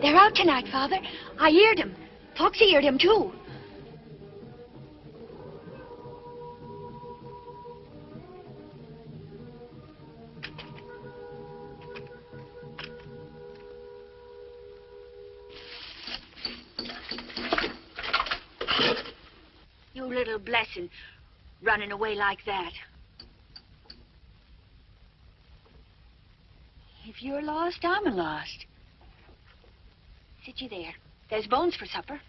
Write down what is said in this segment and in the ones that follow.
They're out tonight, Father. I heard him. Foxy heard him, too. You little blessing, running away like that. If you're lost, I'm lost. Sit you there. There's bones for supper.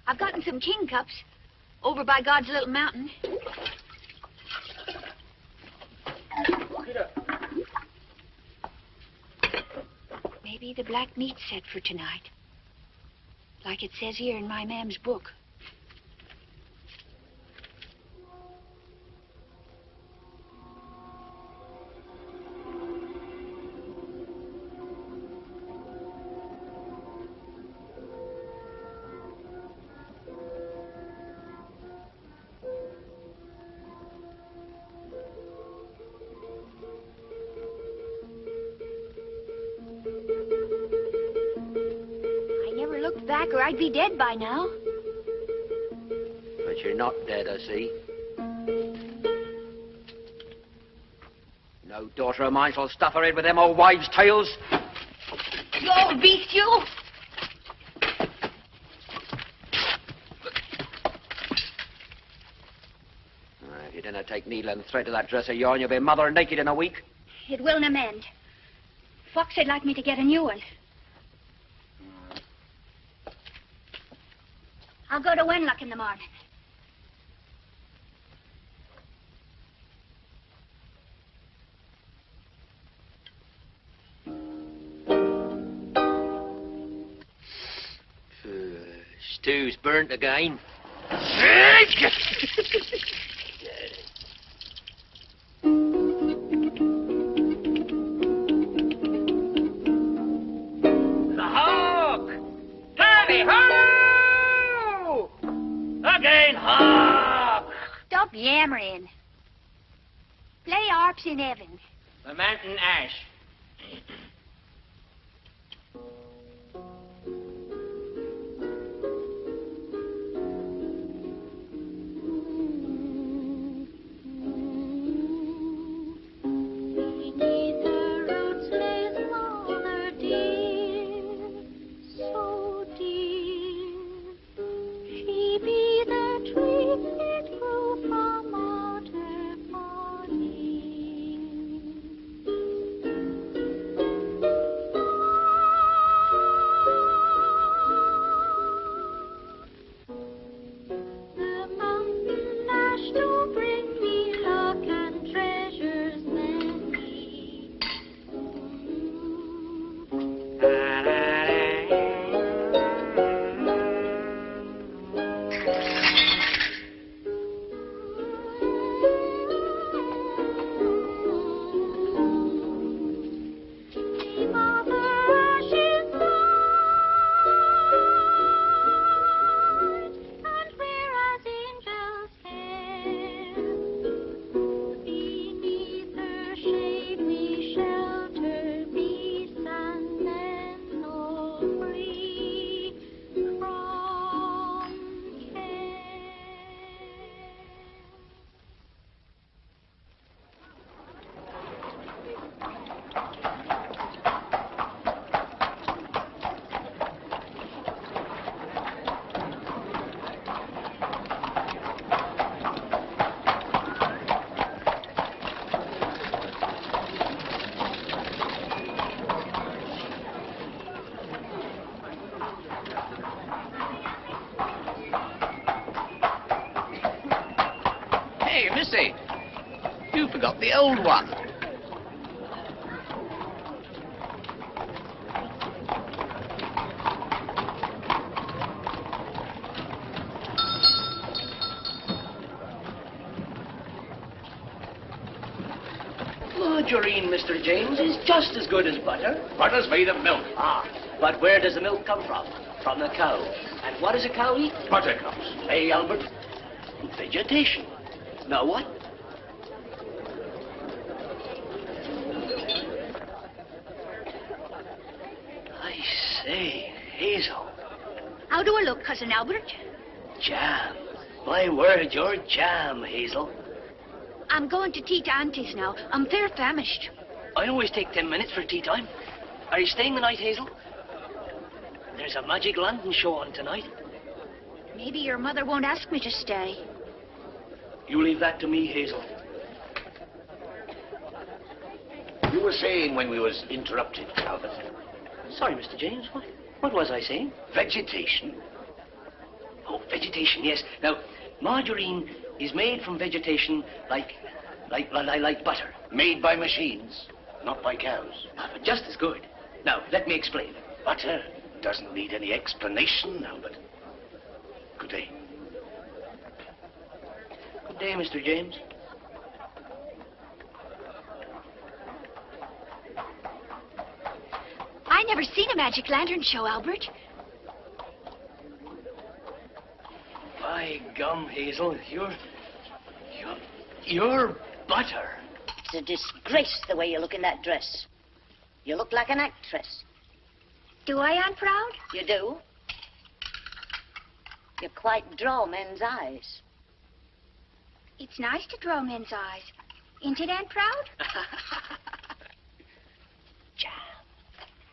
I've gotten some king cups over by God's little mountain. Maybe the black meat's set for tonight. Like it says here in my mam's book. Back or I'd be dead by now. But you're not dead, I see. No daughter of mine shall stuff her head with them old wives' tales. You old beast, you! If you didn't take needle and thread to that dress of yourn, you'll be mother naked in a week. It will na mend. Fox would like me to get a new one. I'll go to Wenlock in the morning. Stew's burnt again. The hog! Tally ho! Again, hog! Stop yammering. Play harps in heaven. The mountain ash. Missy, you forgot the old one. Margarine, Mr. James, is just as good as butter. Butter's made of milk. Ah, but where does the milk come from? From the cow. And what does a cow eat? Buttercups. Hey, Albert? Vegetation. Now what? I say, Hazel. How do I look, Cousin Albert? Jam. My word, you're jam, Hazel. I'm going to tea to Auntie's now. I'm fair famished. I always take 10 minutes for tea time. Are you staying the night, Hazel? There's a magic lantern show on tonight. Maybe your mother won't ask me to stay. You leave that to me, Hazel. You were saying when we was interrupted, Calvin. Sorry, Mr. James. What was I saying? Vegetation. Oh, vegetation, yes. Now, margarine is made from vegetation like butter. Made by machines, not by cows. But just as good. Now, let me explain. Butter doesn't need any explanation, Albert. Good day. Good day, Mr. James. I never seen a magic lantern show, Albert. By gum, Hazel, you're butter. It's a disgrace the way you look in that dress. You look like an actress. Do I, Aunt Proud? You do. You quite draw men's eyes. It's nice to draw men's eyes. Ain't it, Aunt Proud?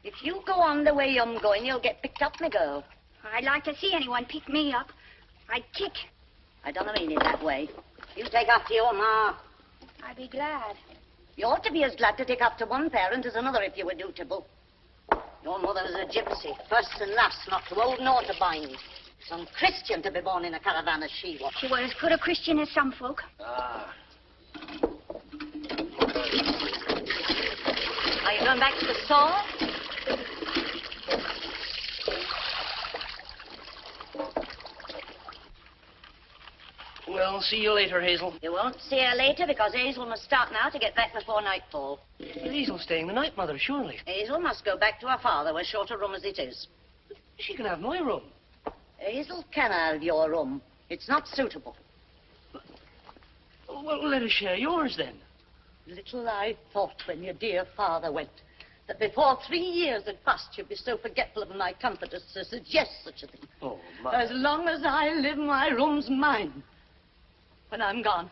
If you go on the way I'm going, you'll get picked up, my girl. I'd like to see anyone pick me up. I'd kick. I don't mean it that way. You take after your ma. I'd be glad. You ought to be as glad to take after one parent as another if you were dutiable. Your mother was a gypsy, first and last, not too old nor to bind. It's unchristian to be born in a caravan as she was. She was as good a Christian as some folk. Ah. Are you going back to the store? Well, see you later, Hazel. You won't see her later because Hazel must start now to get back before nightfall. Hazel's staying the night, Mother, surely. Hazel must go back to her father, as short a room as it is. She can have my room. Hazel can have your room. It's not suitable. Well, let us share yours, then. Little I thought when your dear father went that before 3 years had passed you'd be so forgetful of my comfort as to suggest such a thing. Oh, Mother. As long as I live, my room's mine. When I'm gone,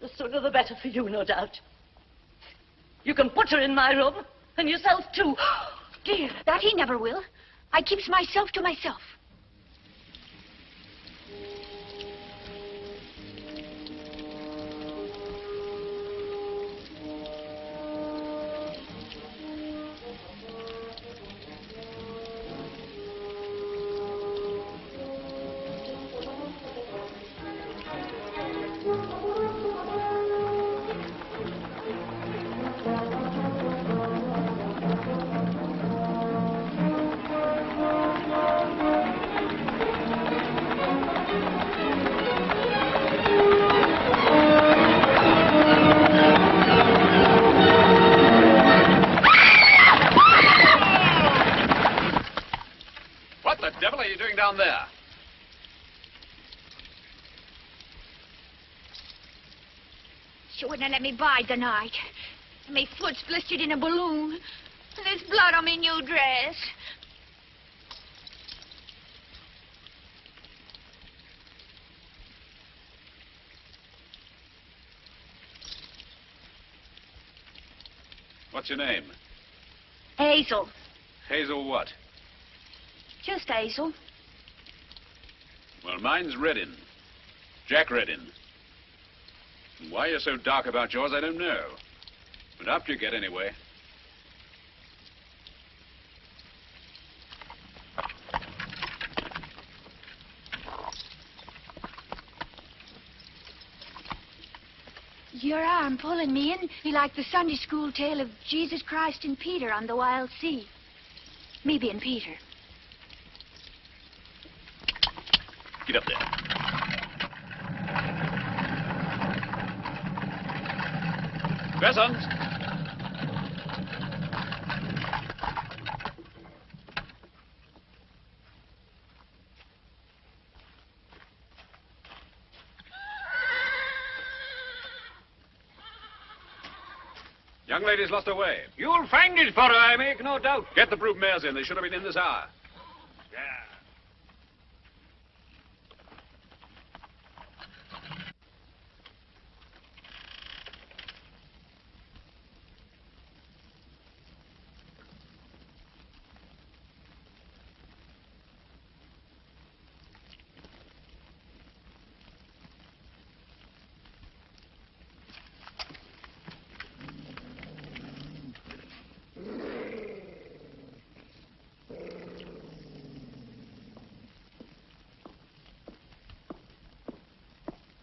the sooner the better for you, no doubt. You can put her in my room, and yourself, too. Dear, that he never will. I keeps myself to myself. Down there. She wouldn't have let me bide the night. And my foot's blistered in a balloon. And there's blood on my new dress. What's your name? Hazel. Hazel what? Just Hazel. Well, mine's Reddin. Jack Reddin. And why you're so dark about yours, I don't know. But up you get anyway. your arm pulling me in. Be like the Sunday school tale of Jesus Christ and Peter on the wild sea. Me being Peter. Get up there. Vessons! Young lady's lost her way. You'll find it for her, I make no doubt. Get the brood mares in. They should have been in this hour. Yeah.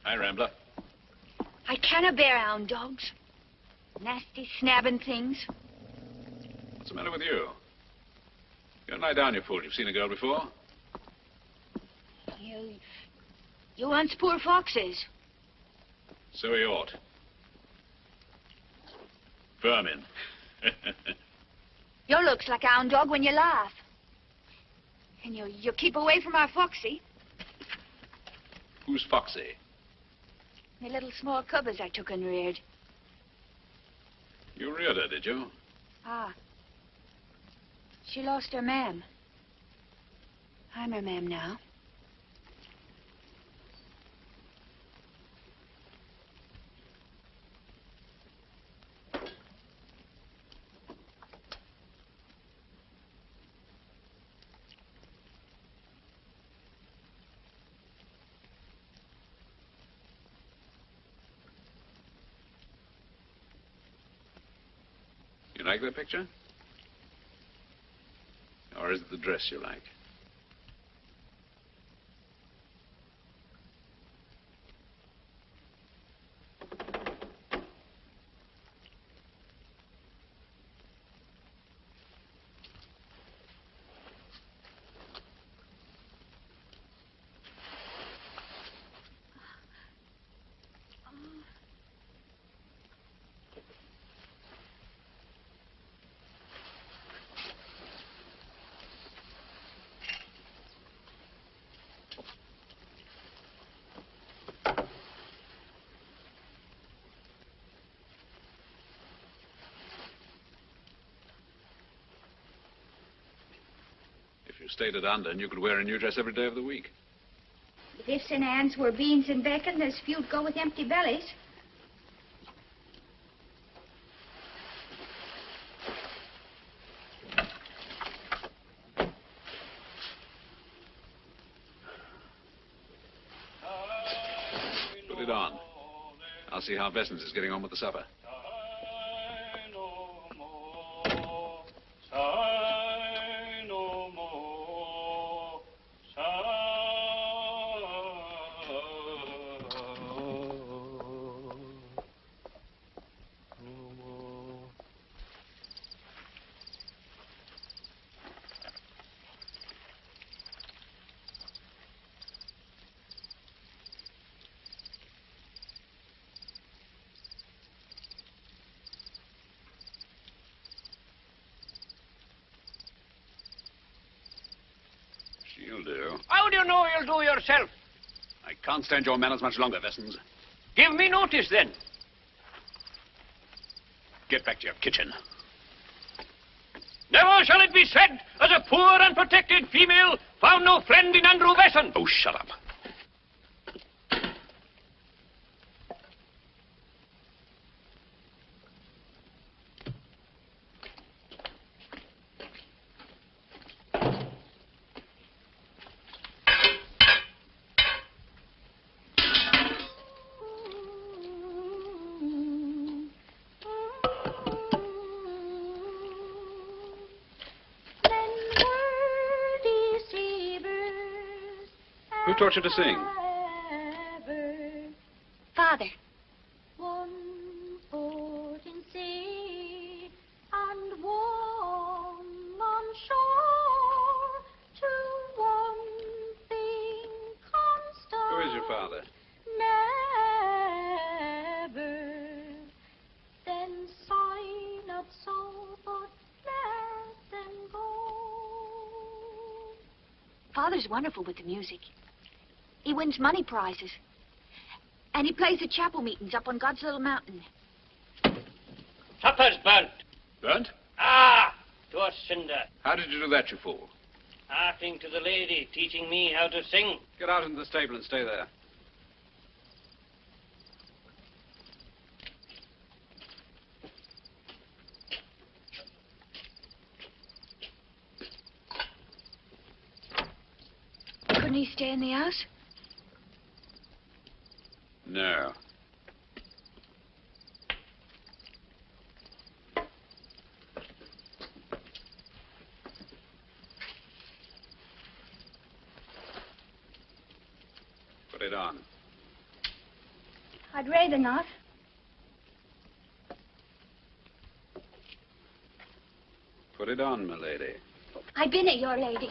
Hi, Rambler. I canna bear hound dogs. Nasty, snapping things. What's the matter with you? Don't lie down, you fool. You've seen a girl before? You once poor foxes. So he ought. Vermin. You looks like a hound dog when you laugh. And you keep away from our Foxy. Who's Foxy? The little small cub as I took and reared. You reared her, did you? Ah. She lost her mam. I'm her mam now. You like that picture? Or is it the dress you like? If you stayed at London, you could wear a new dress every day of the week. If ifs and ands were beans and bacon, there's few'd go with empty bellies. Put it on. I'll see how Vessons is getting on with the supper. She'll do. How do you know you'll do yourself? I can't stand your manners much longer, Vessons. Give me notice, then. Get back to your kitchen. Never shall it be said, as a poor unprotected female found no friend in Andrew Besson. Oh, shut up. Who taught you to sing? Father. Father. Never, then sigh not so, but let them go. Father's wonderful with the music. He wins money prizes. And he plays at chapel meetings up on God's little mountain. Supper's burnt. Burnt? Ah, to a cinder. How did you do that, you fool? Hearkening to the lady, teaching me how to sing. Get out into the stable and stay there. Couldn't he stay in the house? No. Put it on. I'd rather not. Put it on, my lady. I've been at your lady.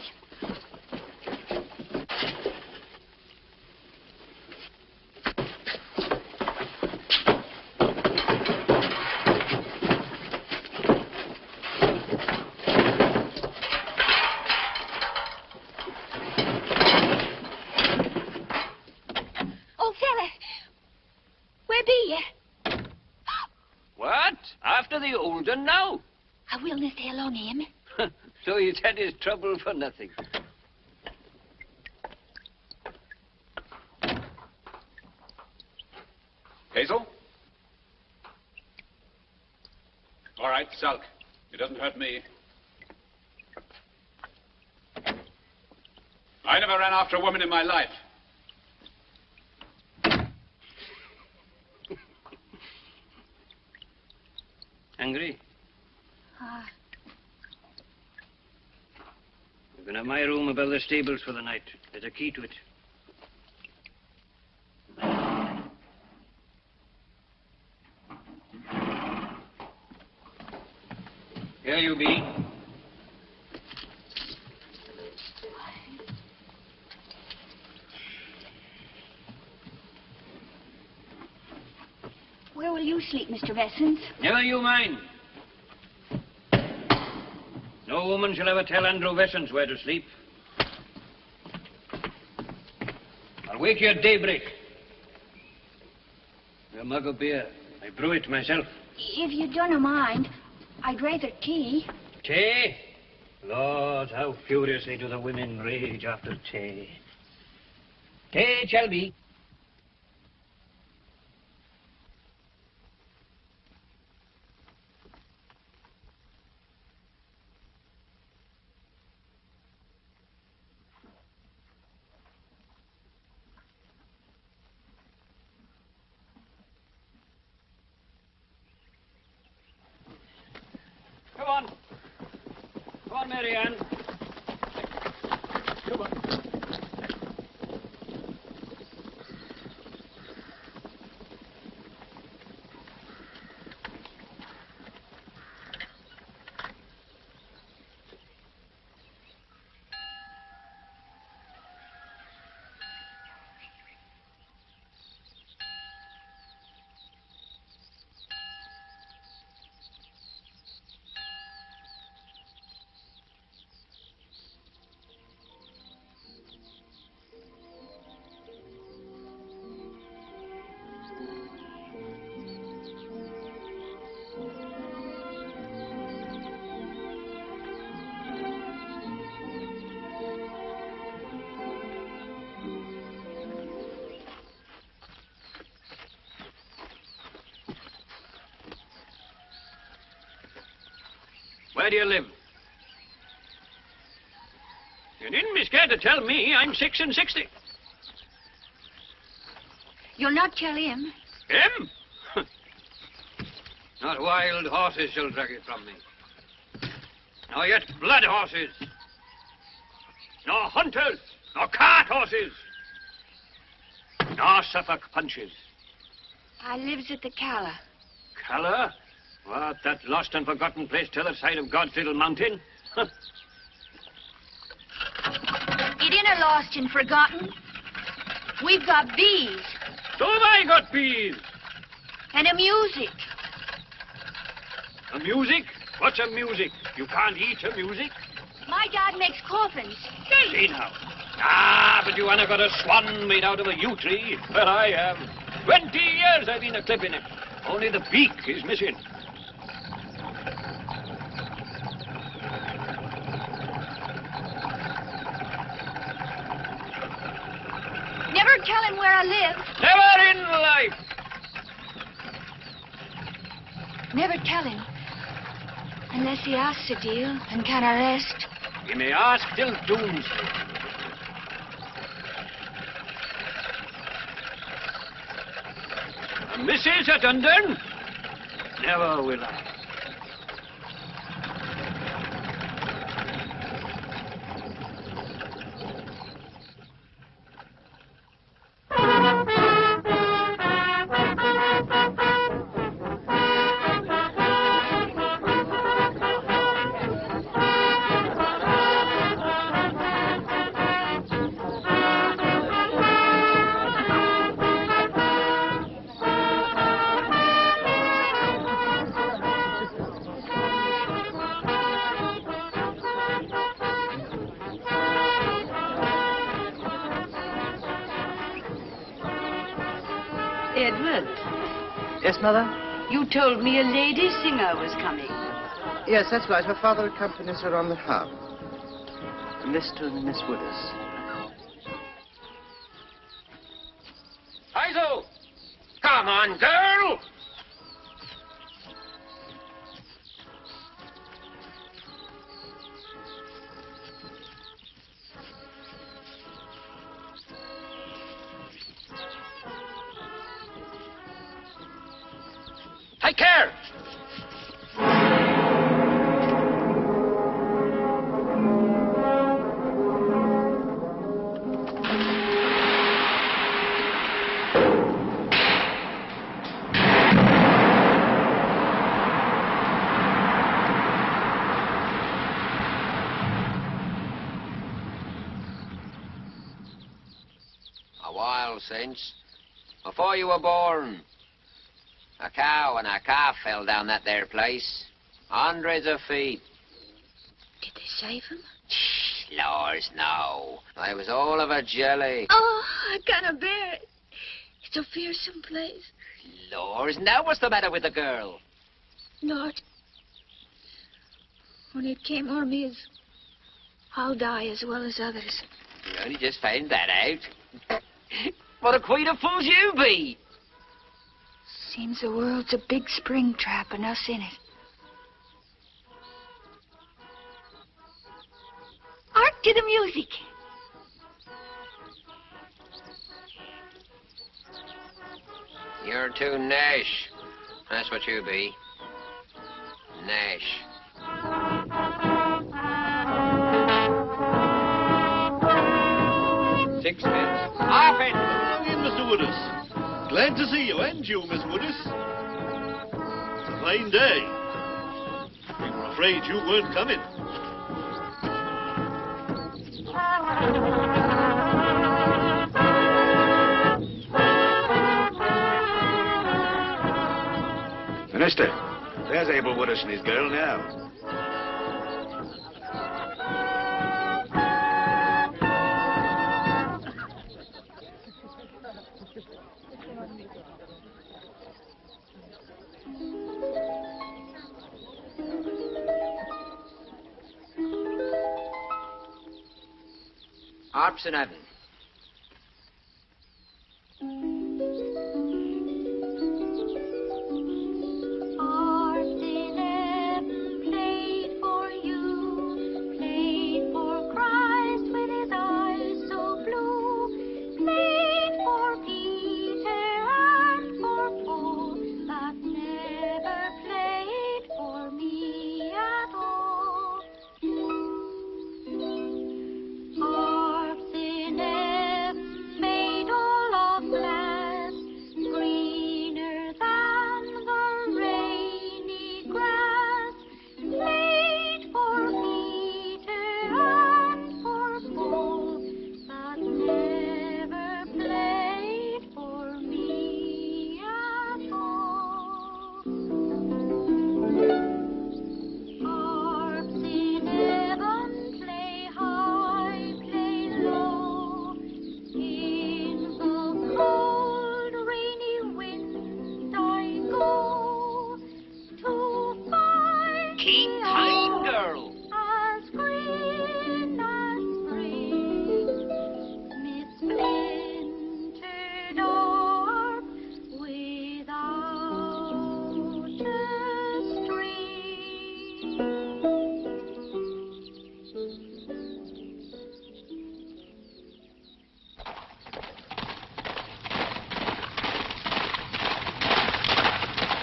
Oh, fella, where be ye? What? After the old un now? I will not stay along him. So he's had his trouble for nothing. Hazel? All right, sulk. It doesn't hurt me. I never ran after a woman in my life. Angry? You can have my room above the stables for the night. There's a key to it. Here you be. Where will you sleep, Mr. Vessons? Never you mind. No woman shall ever tell Andrew Vessons where to sleep. I'll wake you at daybreak. A mug of beer. I brew it myself. If you don't mind, I'd rather tea. Tea? Lord, how furiously do the women rage after tea. Tea it shall be. Come on. Come on, Mary Ann. Come on. Where do you live? You needn't be scared to tell me. I'm 6 and 60. You'll not tell him. Him? Not wild horses shall drag it from me. Nor yet blood horses. Nor hunters. Nor cart horses. Nor Suffolk punches. I lives at the Calla. Calla? What, that lost and forgotten place t'other side of God's little mountain? It ain't a lost and forgotten. We've got bees. So have I got bees. And a music. A music? What's a music? You can't eat a music. My dad makes coffins. Does he now? Ah, but you ain't got a swan made out of a yew tree. Well, I have. 20 years I've been a-clipping it. Only the beak is missing. Never tell him where I live. Never in life. Never tell him. Unless he asks a deal and can arrest. He may ask till doomsday. A missus at Dundon? Never will I. Edward, Yes, Mother? you told me a lady singer was coming. Yes, that's right. Her father accompanies her on the harp. Mr. and Miss Wooders. Hazel! Come on, girl! Take care! A while since, before you were born, a cow and a calf fell down that there place. Hundreds of feet. Did they save him? Shh, Lors, no. They was all of a jelly. Oh, I can't bear it. It's a fearsome place. Lors, now what's the matter with the girl? Not. When it came on me as I'll die as well as others. You only just found that out. What a queen of fools you be. Seems the world's a big spring trap and us in it. Hark to the music. You're too Nash. That's what you be. Nash. Sixpence. Halfpence. Come in, Mr. Wooders. Glad to see you, and you, Miss Wooders. It's a fine day. We were afraid you weren't coming. Minister, there's Abel Wooders and his girl now. Harps and Evan. In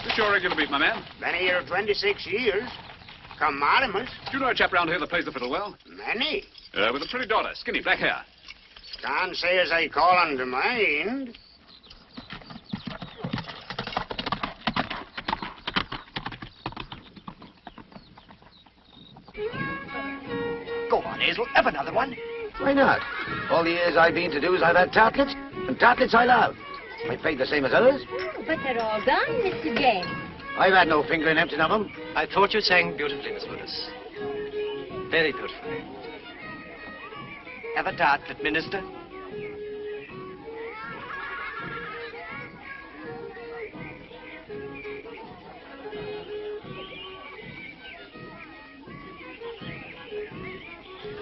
This your regular beat, my man? Been here 26 years. Come Martimus. Do you know a chap round here that plays the fiddle well? Many. With a pretty daughter, skinny, black hair. Can't say as I call on to mind. Go on, Hazel. Have another one. Why not? All the years I've been to do is I've had tartlets, and tartlets I love. I paid the same as others. But they're all gone, Mr. James. I've had no finger in emptying of them. I thought you sang beautifully, Miss Woodus. Very beautifully. Have a tartlet, Minister.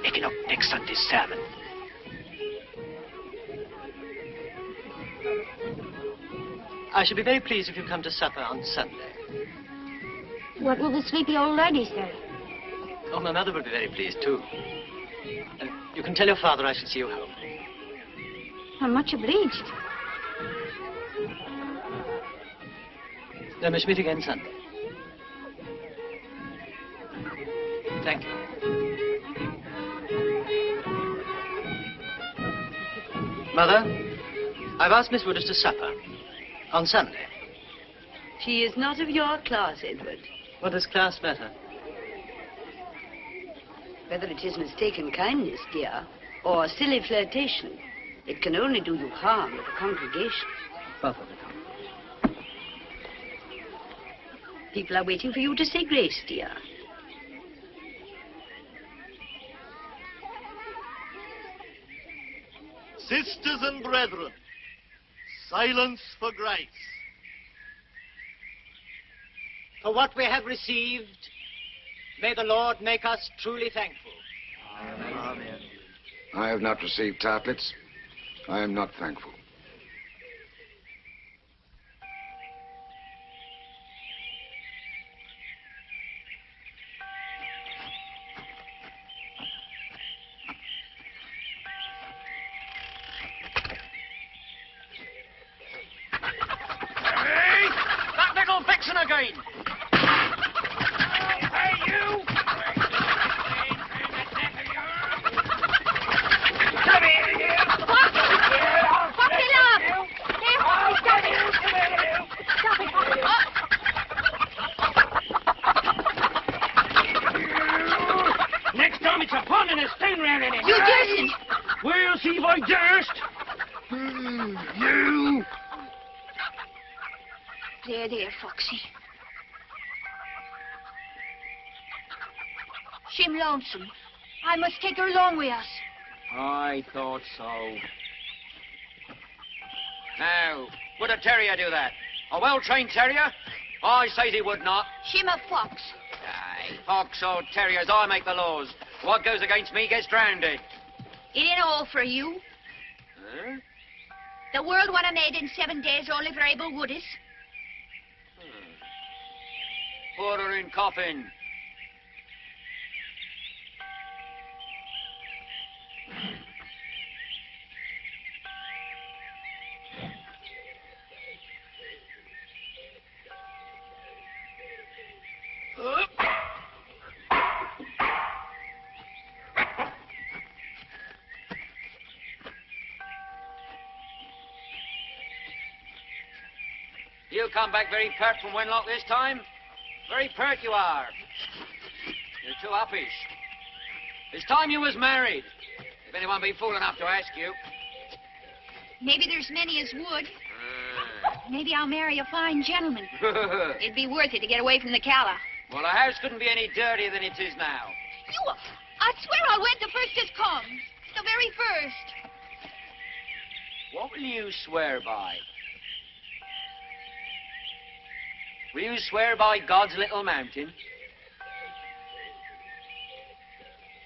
Making up next Sunday's sermon. I shall be very pleased if you come to supper on Sunday. What will the sleepy old lady say? Oh, my mother will be very pleased, too. You can tell your father I shall see you home. I'm much obliged. Then we shall meet again Sunday. Thank you. Mother, I've asked Miss Woodus to supper on Sunday. She is not of your class, Edward. What does class matter? Whether it is mistaken kindness, dear, or silly flirtation, it can only do you harm with a congregation. Both of them. People are waiting for you to say grace, dear. Sisters and brethren, silence for grace. For what we have received, may the Lord make us truly thankful. Amen. I have not received tartlets. I am not thankful. Hey! That little vixen again! Hey, you! Come here, you! What? What's it up? Stop it. Stop it. Next time it's a pun and a stain round in it. You daresn't. We'll see if I durst. You! There, Foxy. She's lonesome. I must take her along with us. I thought so. Now, would a terrier do that? A well-trained terrier? I say he would not. She's a fox. Aye, fox or terriers, I make the laws. What goes against me gets drowned. It ain't all for you. Huh? The world wasn't made in 7 days, Oliver Abel Woodis. Put her in coffin. You come back very pert from Wenlock this time. Very pert you are. You're too uppish. It's time you was married. If anyone be fool enough to ask you. Maybe there's many as would. Maybe I'll marry a fine gentleman. It'd be worth it to get away from the Calla. Well, the house couldn't be any dirtier than it is now. I swear I'll wed the first as comes. The very first. What will you swear by? Will you swear by God's little mountain?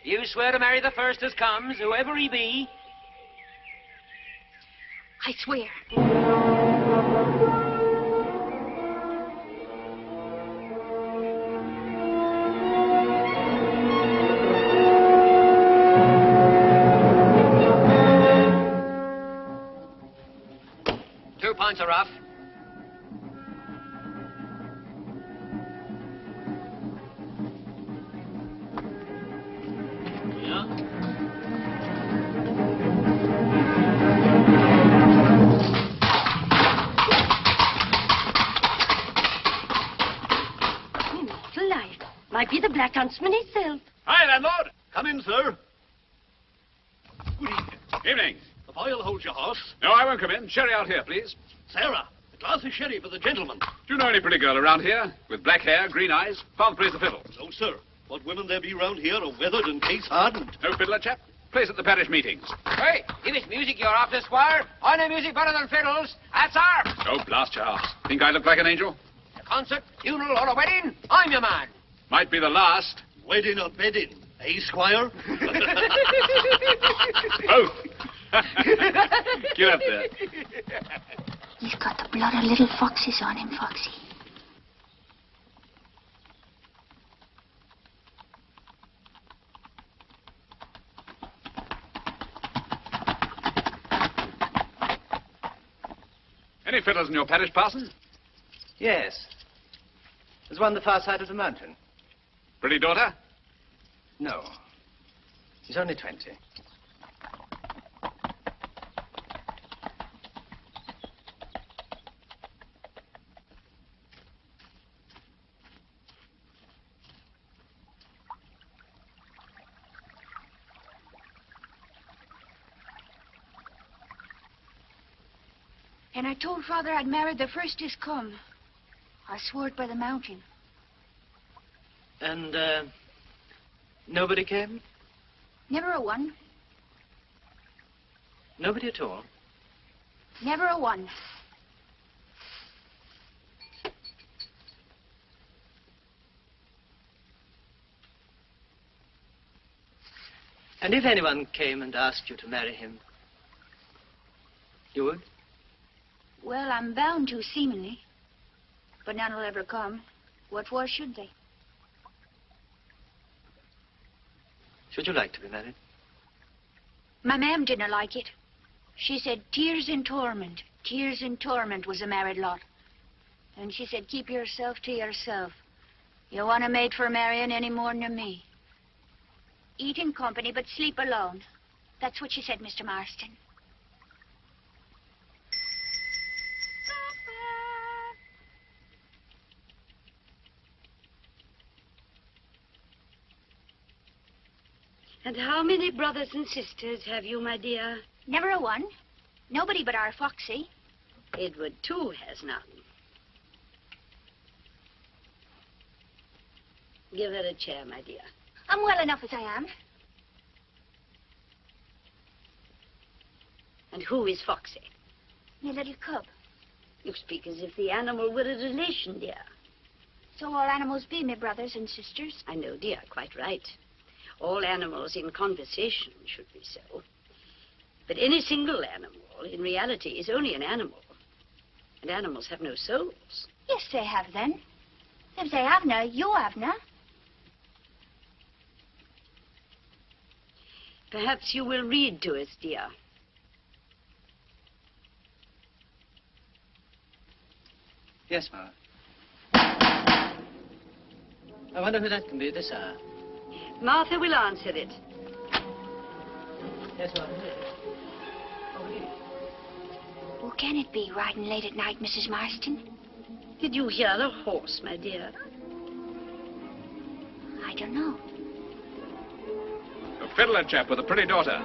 You swear to marry the first as comes, whoever he be? I swear. answer, Ruff. Life. Might be the Black Huntsman himself. Hi, landlord. Come in, sir. Good evening. Evening. If I'll hold your horse. No, I won't come in. Sherry out here, please. Sarah, a glass of sherry for the gentleman. Do you know any pretty girl around here? With black hair, green eyes? Father plays the fiddle. No, sir. What women there be round here are weathered and case hardened. No fiddler, chap? Plays at the parish meetings. Hey, if it's music you're after, Squire, I know music better than fiddles. That's art. Oh, blast your house. Think I look like an angel? A concert, funeral, or a wedding, I'm your man. Might be the last. Wedding or bedding, eh, Squire? Both. Get up there. He's got the blood of little foxes on him, Foxy. Any fiddlers in your parish, parson? Yes. There's one on the far side of the mountain. Pretty daughter? No. He's only 20. And I told Father I'd marry the first as come. I swore it by the mountain. And, nobody came? Never a one. Nobody at all? Never a one. And if anyone came and asked you to marry him, you would? Well, I'm bound to, seemingly. But none will ever come. What for should they? Should you like to be married? My mam didn't like it. She said tears and torment was a married lot. And she said, keep yourself to yourself. You want a mate for marrying any more than me. Eat in company, but sleep alone. That's what she said, Mr. Marston. And how many brothers and sisters have you, my dear? Never a one. Nobody but our Foxy. Edward, too, has none. Give her a chair, my dear. I'm well enough as I am. And who is Foxy? Me little cub. You speak as if the animal were a relation, dear. So all animals be, me brothers and sisters. I know, dear, quite right. All animals in conversation should be so. But any single animal, in reality, is only an animal. And animals have no souls. Yes, they have, then. If they havena, you havena. Perhaps you will read to us, dear. Yes, Ma. I wonder who that can be this hour. Martha will answer it. Yes, Ma. Who can it be riding late at night, Mrs. Marston? Did you hear a horse, my dear? I don't know. A fiddler chap with a pretty daughter.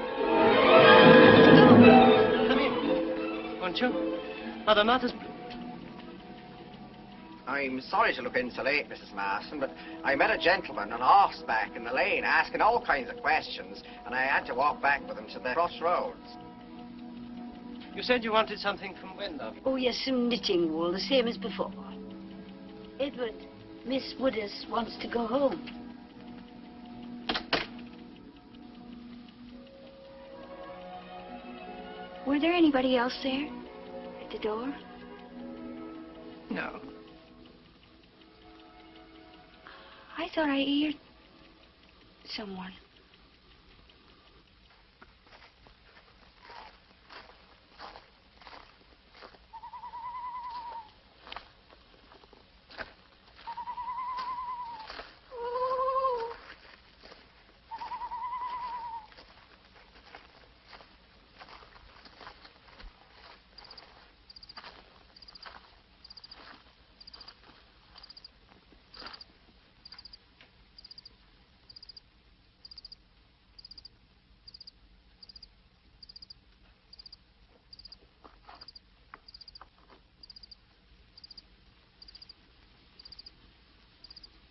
Come in. Won't you? Mother, Martha's... I'm sorry to look in so late, Mrs. Marston, but I met a gentleman on horseback in the lane asking all kinds of questions, and I had to walk back with him to the crossroads. You said you wanted something from Wenlock. Oh, yes, some knitting wool, the same as before. Edward, Miss Woodus wants to go home. Were there anybody else there? At the door? No. I thought I heard someone.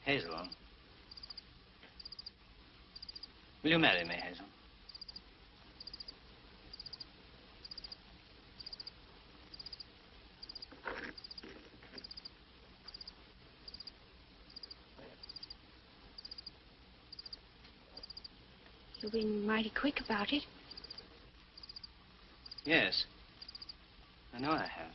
Hazel. Will you marry me, Hazel? You've been mighty quick about it. Yes. I know I have.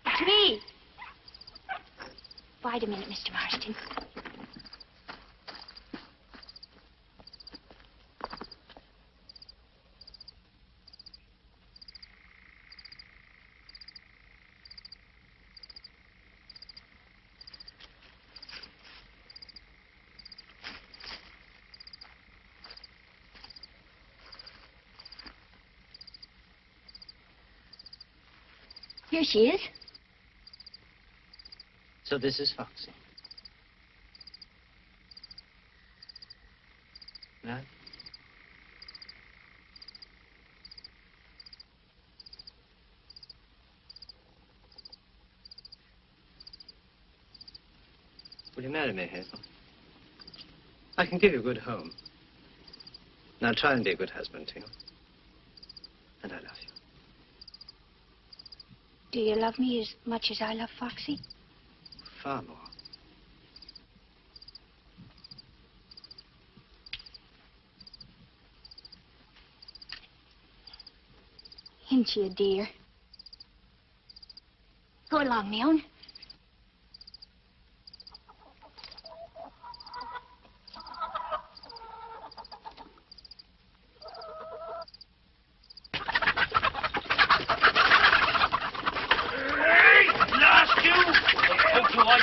It's me. Wait a minute, Mr. Marston. Here she is. So this is Foxy. No? Will you marry me, Hazel? I can give you a good home. And I'll try and be a good husband to you. And I love you. Do you love me as much as I love Foxy? Far more. Ain't she a dear? Go along, me own.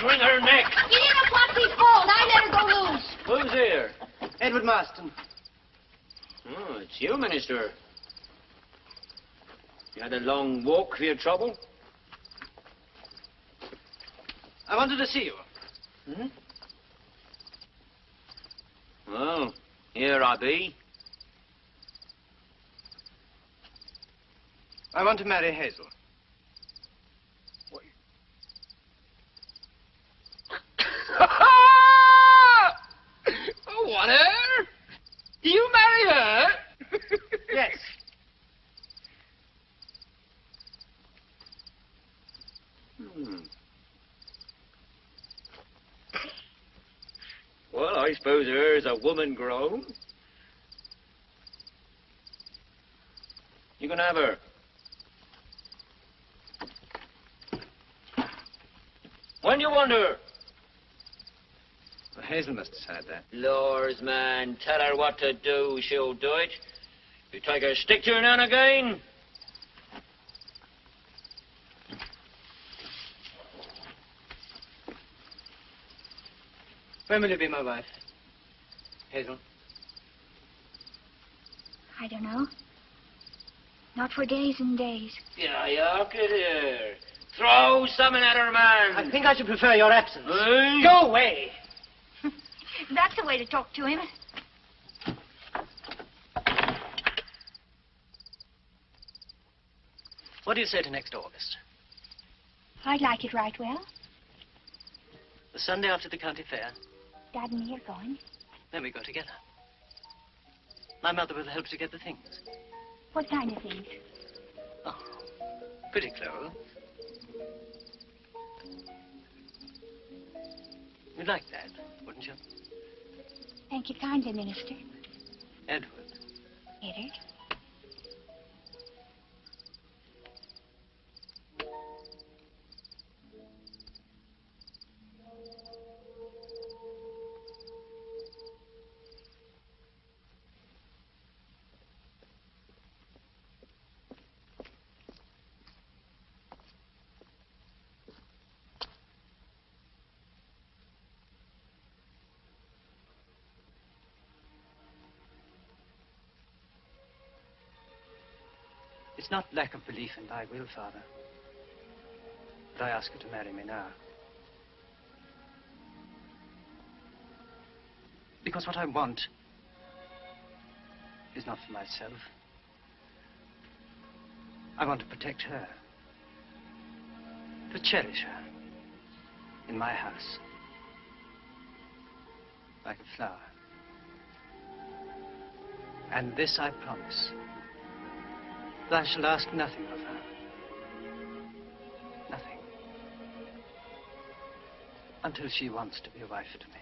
Wring her neck. It isn't Foxy's fault. I let her go loose. Who's here? Edward Marston. Oh, it's you, Minister. You had a long walk for your trouble? I wanted to see you. Hmm? Well, here I be. I want to marry Hazel. Want her? You marry her? Yes. Well, I suppose her's a woman grown. You can have her. When you want her? Well, Hazel must decide that. Lors, man, tell her what to do, she'll do it. You take a stick to her now and again. When will you be my wife, Hazel? I don't know. Not for days and days. Yeah, look at her. Throw something at her, man. I think I should prefer your absence. Hey? Go away. That's the way to talk to him. What do you say to next August? I'd like it right well. The Sunday after the county fair. Dad and me are going. Then we go together. My mother will help to get the things. What kind of things? Oh, pretty clothes. You'd like that, wouldn't you? Thank you kindly, Minister. Edward. Edward? It's not lack of belief in thy will, Father. But I ask you to marry me now. Because what I want is not for myself. I want to protect her. to cherish her in my house, like a flower. And this I promise, that I shall ask nothing of her. Nothing. Until she wants to be a wife to me.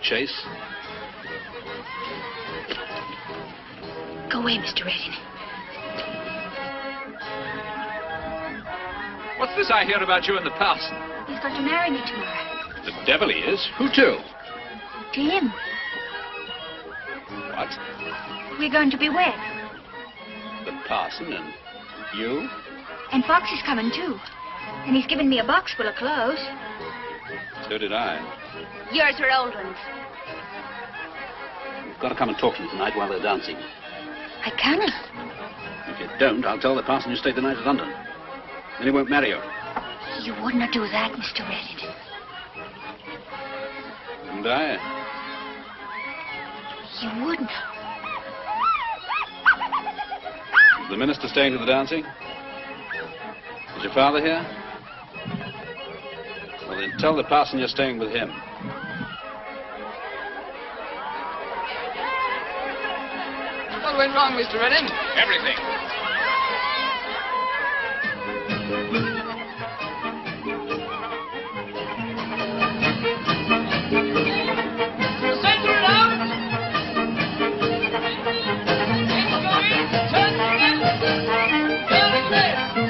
Chase. Go away, Mr. Redding. What's this I hear about you and the parson? He's going to marry me tomorrow. The devil he is. Who to? To him. What? We're going to be wed. The parson and you? And Fox is coming, too. And he's given me a box full of clothes. So did I. Yours are old ones. You've got to come and talk to me tonight while they're dancing. I cannot. If you don't, I'll tell the parson you stayed the night at London. Then he won't marry you. You would not do that, Mr. Redding. And I? You wouldn't. Is the minister staying to the dancing? Is your father here? Well, then tell the parson you're staying with him. What went wrong, Mr. Redding? Everything. Center it out! Turn it left! Turn it left!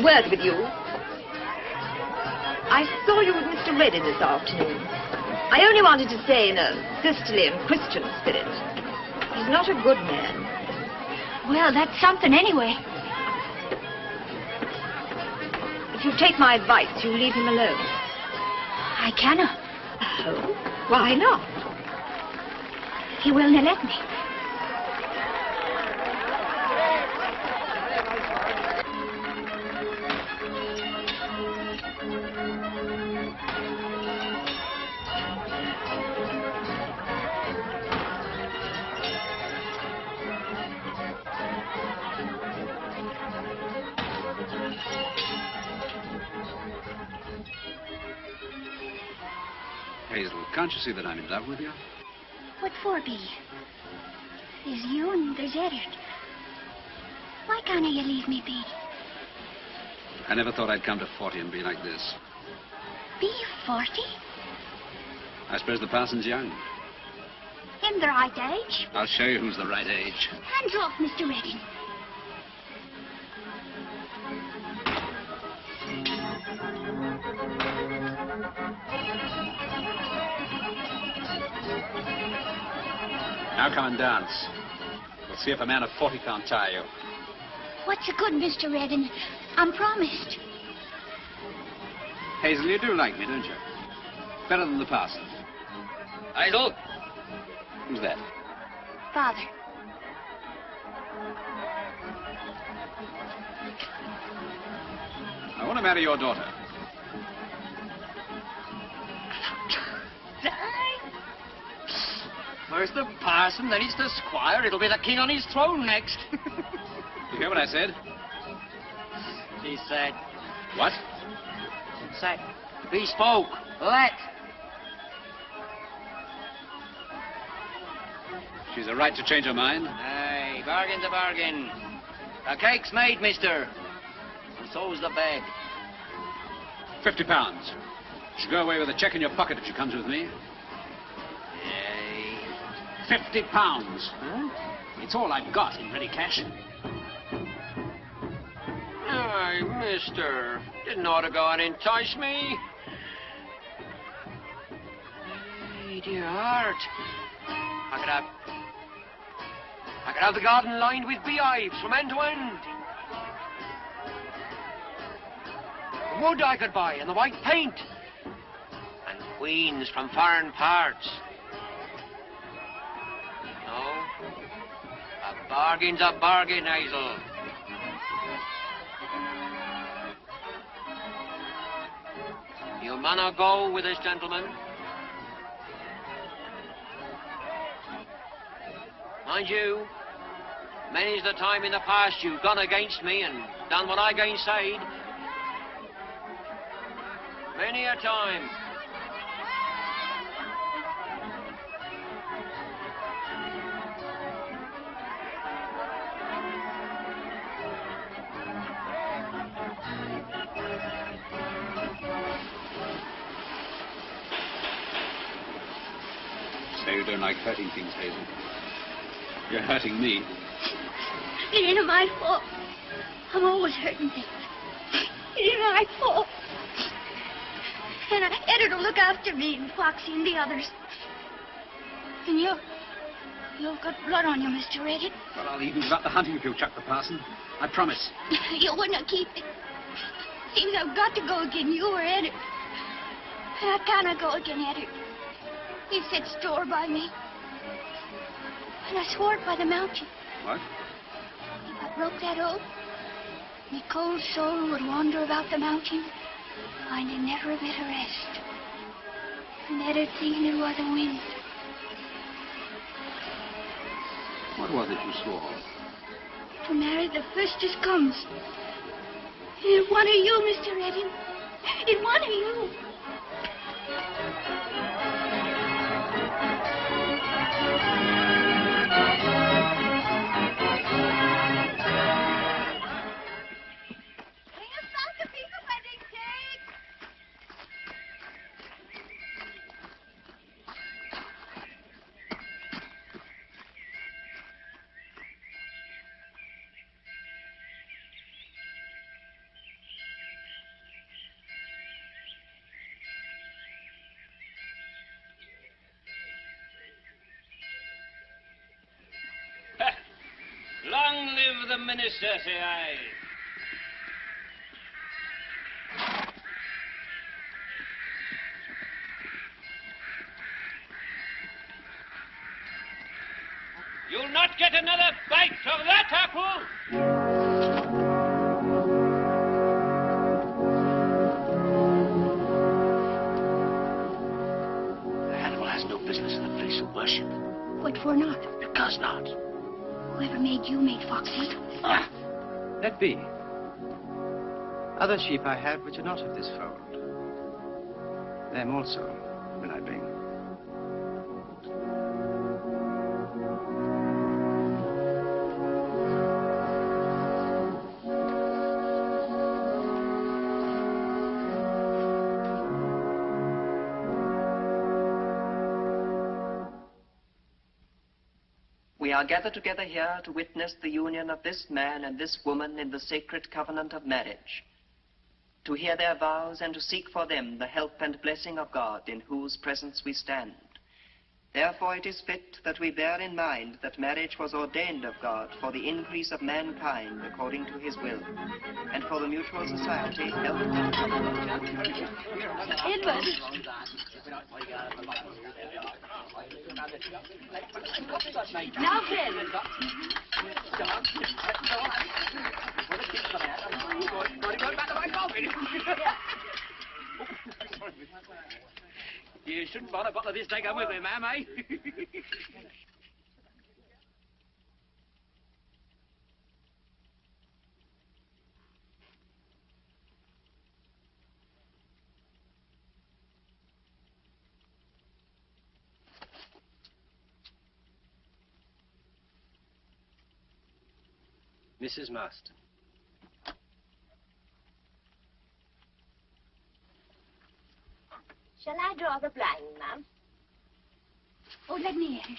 word with you. I saw you with Mr. Reddin this afternoon. I only wanted to say in a sisterly and Christian spirit. He's not a good man. Well, that's something anyway. If you take my advice, you leave him alone. I cannot. Oh, why not? He will not let me. Hazel, can't you see that I'm in love with you? What for be? There's you and there's Eddard. Why can't you leave me be? I never thought I'd come to 40 and be like this. Be 40? I suppose the parson's young. Him the right age. I'll show you who's the right age. Hands off, Mr. Redding. Now come and dance. We'll see if a man of 40 can't tire you. What's the good, Mr. Redding? I'm promised. Hazel, you do like me, don't you? Better than the parson. Hazel? Who's that? Father. I want to marry your daughter. First the parson, then it's the squire. It'll be the king on his throne next. You hear what I said? He said. What? Said. He spoke. Let. She's a right to change her mind. Aye, bargain's a bargain. The cake's made, mister. And so's the bed. £50. She'll go away with a cheque in your pocket if she comes with me. £50. Huh? It's all I've got in ready cash. Aye, mister. Didn't ought to go and entice me. Hey, dear heart. I could have the garden lined with beehives from end to end. The wood I could buy and the white paint. And queens from foreign parts. No. A bargain's a bargain, Hazel. You manna go with this gentleman. Mind you, many's the time in the past you've gone against me and done what I gainsayed. Many a time. Say you don't like hurting things, Hazel. You're hurting me. It ain't my fault. I'm always hurting things. It ain't my fault. And Eddard will look after me and Foxy and the others. And you've got blood on you, Mr. Redding. Well, I'll even give up the hunting if you'll chuck the parson. I promise. You wouldn't keep it. Seems I've got to go again you or Eddard. And I can't go again Eddard. He set store by me. And I swore it by the mountain. What? If I broke that oath, my cold soul would wander about the mountain, finding never a bit of rest. And Eddard thinking it was the wind. What was it you swore? To marry the first as comes. It one of you, Mr. Redding. It one of you. Long live the minister, say I. You'll not get another bite of that apple! The animal has no business in the place of worship. What for not? Because not. Whoever made you made Foxy. Ah. Let be. Other sheep I have which are not of this fold. Them also will I bring. We are gathered together here to witness the union of this man and this woman in the sacred covenant of marriage, to hear their vows and to seek for them the help and blessing of God in whose presence we stand. Therefore it is fit that we bear in mind that marriage was ordained of God for the increase of mankind according to his will, and for the mutual society, health, and comfort. Edward! Now then. You shouldn't want a bottle of this take home with me, ma'am, eh? Mrs. Marston. Shall I draw the blind, ma'am? Oh, let me at it.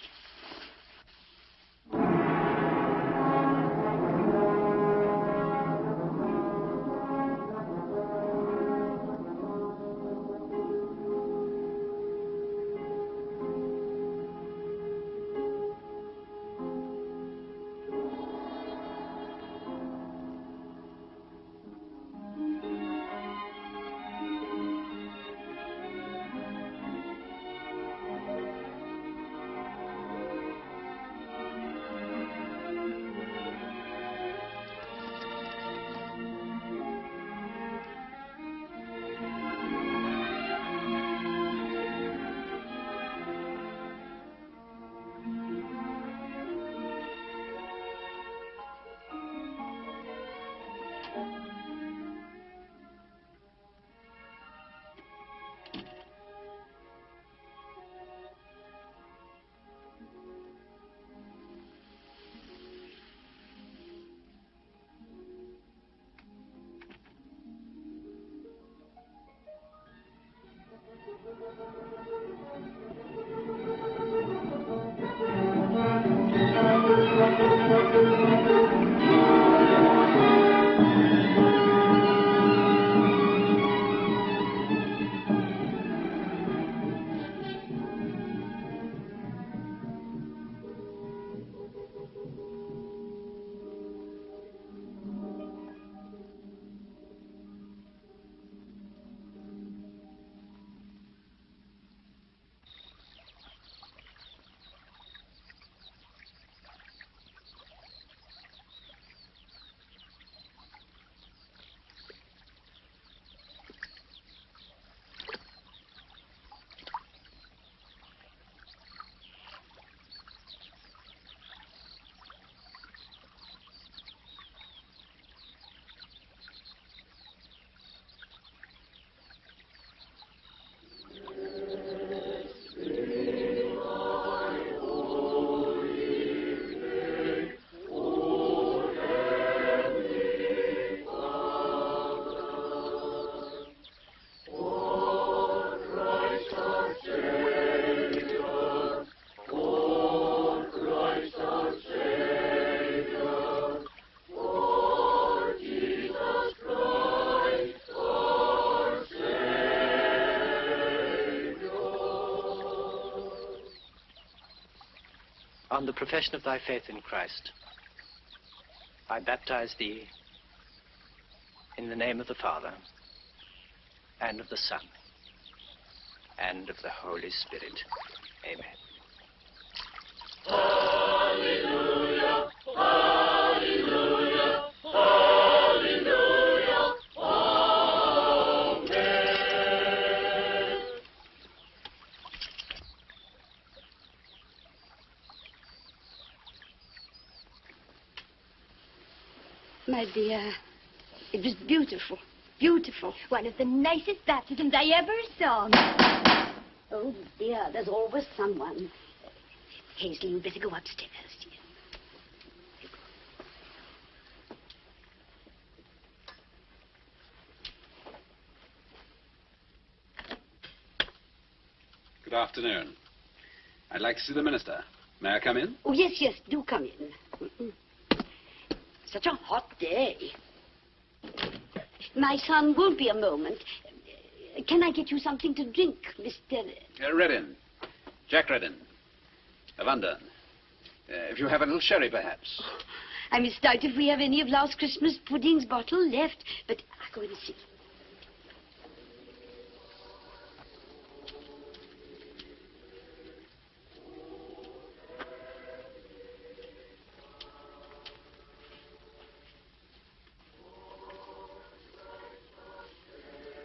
On the profession of thy faith in Christ, I baptize thee in the name of the Father, and of the Son, and of the Holy Spirit. Amen. Hallelujah, hallelujah, hallelujah, amen. My dear, it was beautiful, beautiful. One of the nicest baptisms I ever saw. Oh, dear, there's always someone. Hazel, you'd better go upstairs, dear. Good afternoon. I'd like to see the minister. May I come in? Oh, yes, yes, do come in. Such a hot day. My son won't be a moment. Can I get you something to drink, Mr. Reddin. Jack Reddin. Lavanda. If you have a little sherry, perhaps. I misdoubt if we have any of last Christmas pudding's bottle left, but I'll go and see.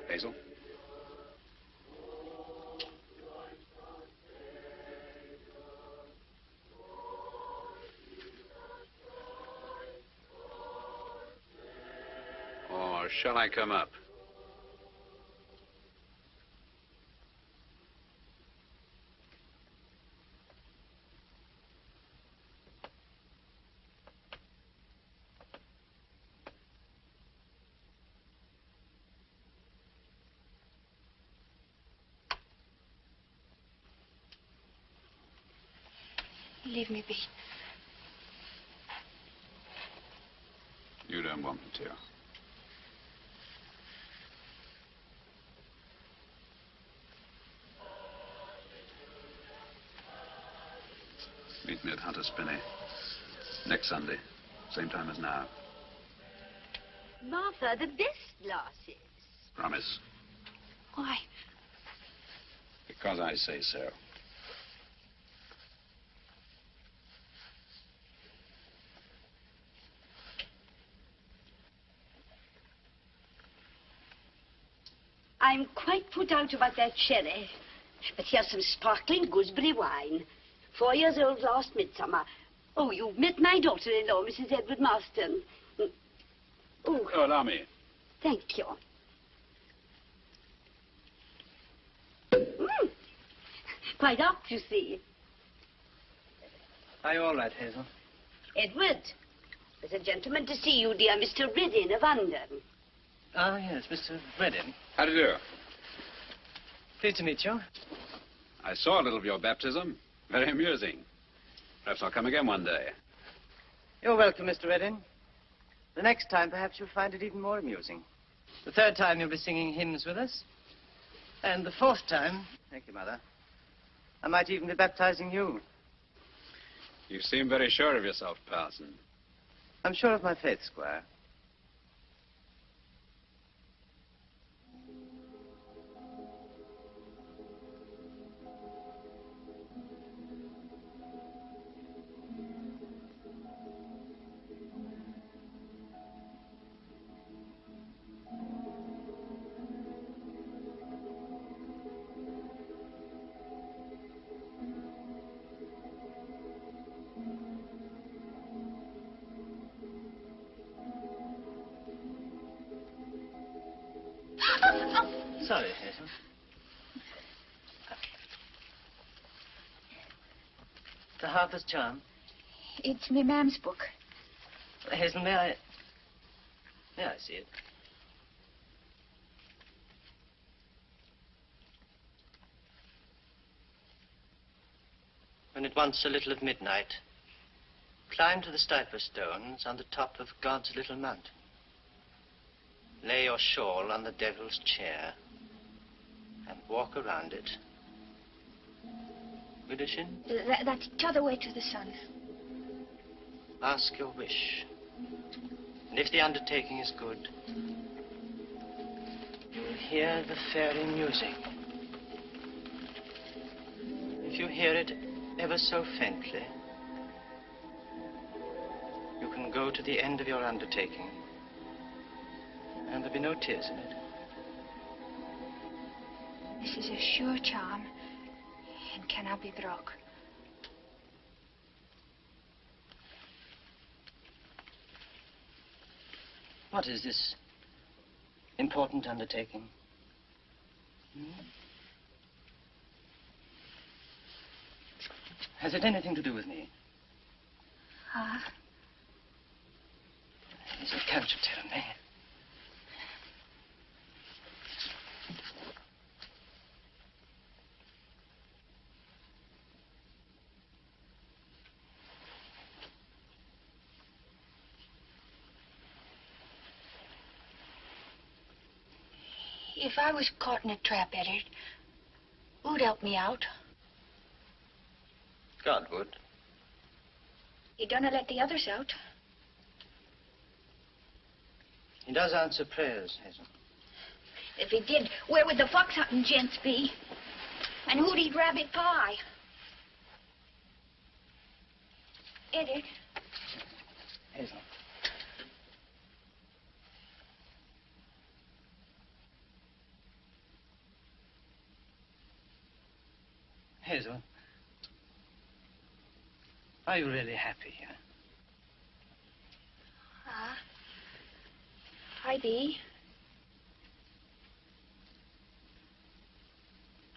Hazel? Or shall I come up? Leave me be. You don't want me to. Meet me at Hunter's Spinney. Next Sunday. Same time as now. Martha, the best glasses. Promise. Why? Because I say so. I'm quite put out about that sherry. But here's some sparkling gooseberry wine. 4 years old last midsummer. Oh, you've met my daughter-in-law, Mrs. Edward Marston. Oh, allow me. Thank you. Quite up, you see. Are you all right, Hazel? Edward, there's a gentleman to see you, dear, Mr. Reddin of London. Ah, yes, Mr. Reddin. How do you do? Pleased to meet you. I saw a little of your baptism. Very amusing. Perhaps I'll come again one day. You're welcome, Mr. Reddin. The next time, perhaps you'll find it even more amusing. The third time, you'll be singing hymns with us. And the fourth time, thank you, Mother, I might even be baptizing you. You seem very sure of yourself, Parson. I'm sure of my faith, Squire. Sorry, Hazel. The Harper's Charm. It's me ma'am's book. Hazel, may I see it? When it wants a little of midnight, climb to the Stiper Stones on the top of God's little mountain. Lay your shawl on the devil's chair and walk around it. Widdowshin, That's t'other way to the sun. ask your wish And if the undertaking is good, you will hear the fairy music. If you hear it ever so faintly, you can go to the end of your undertaking, and there'll be no tears in it. This is a sure charm and cannot be broke. What is this important undertaking? Has it anything to do with me? Is it, can't you tell me? If I was caught in a trap, Eddard, who'd help me out? God would. He donna let the others out. He does answer prayers, Hazel. If he did, where would the fox hunting gents be? And who'd eat rabbit pie? Eddard. Hazel. Hazel, are you really happy here? I be.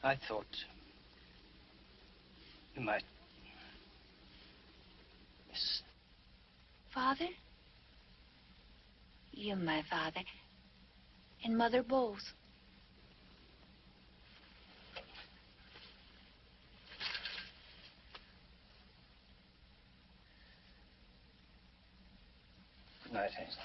I thought you might miss. Father? You're my father. And Mother both. Good night, Hazel.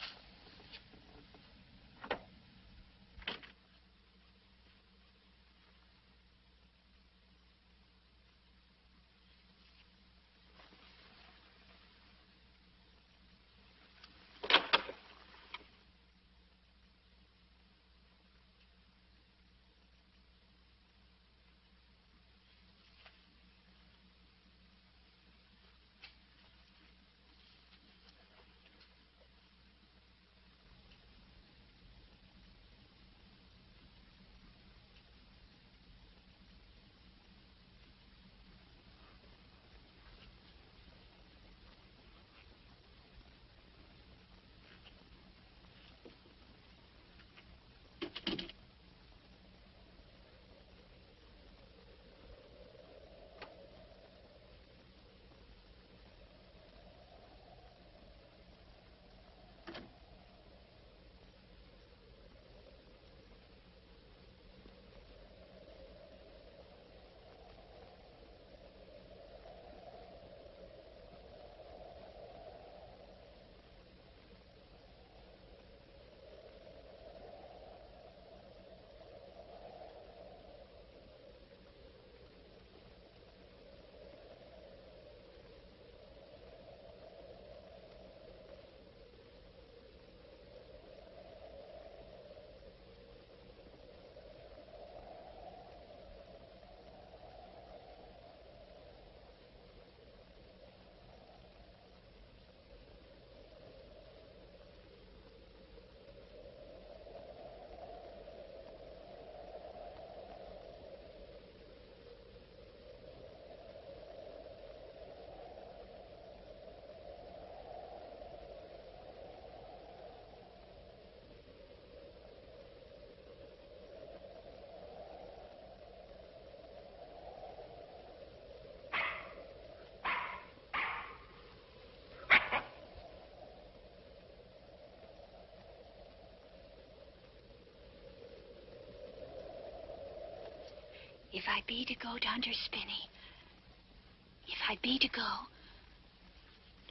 If I be to go yonder spinney, if I be to go,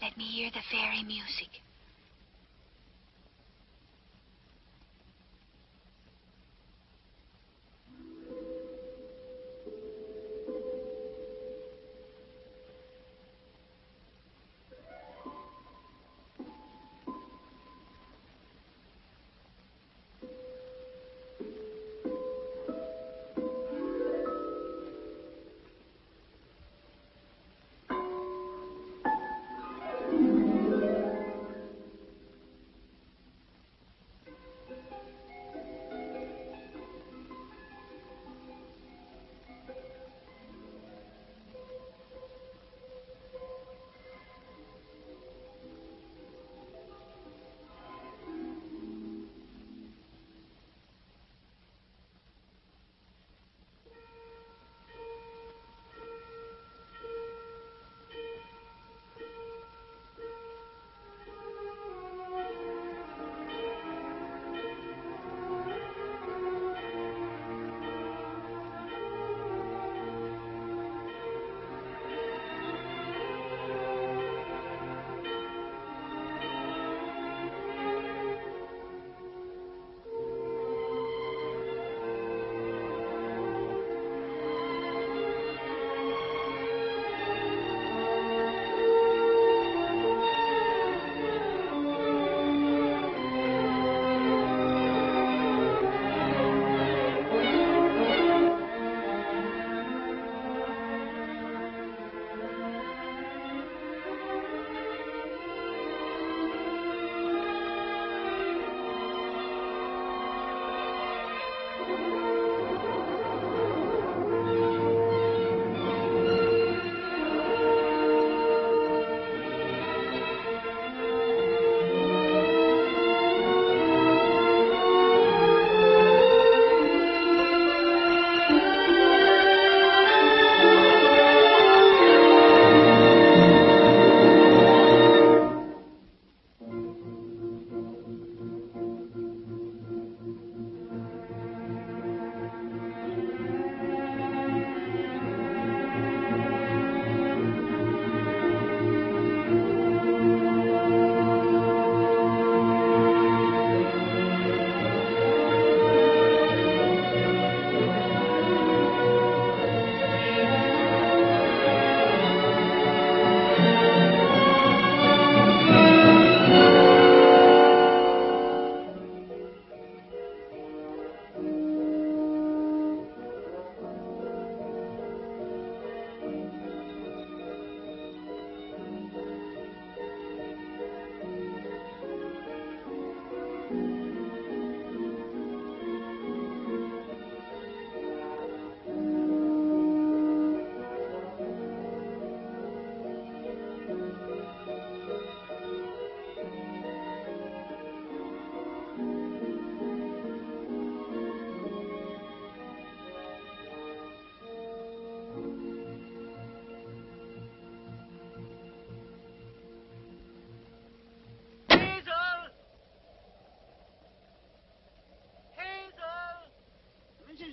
let me hear the fairy music.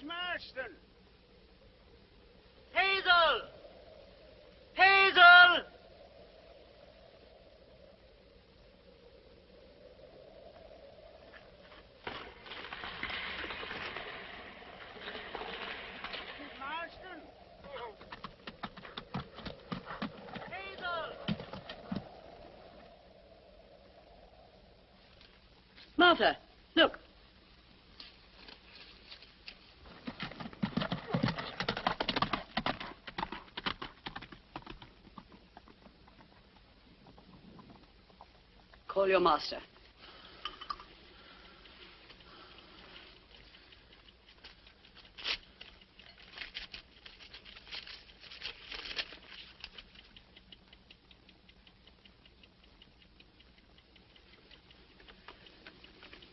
Marston! Hazel! Hazel! Marston! Hazel! Martha, look. Call your master.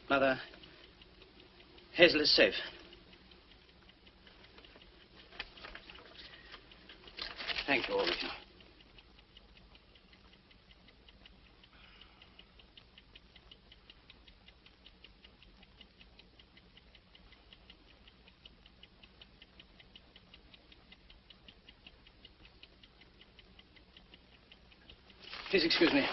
Mother, Hazel is safe. Thank you, all of you. Please excuse me.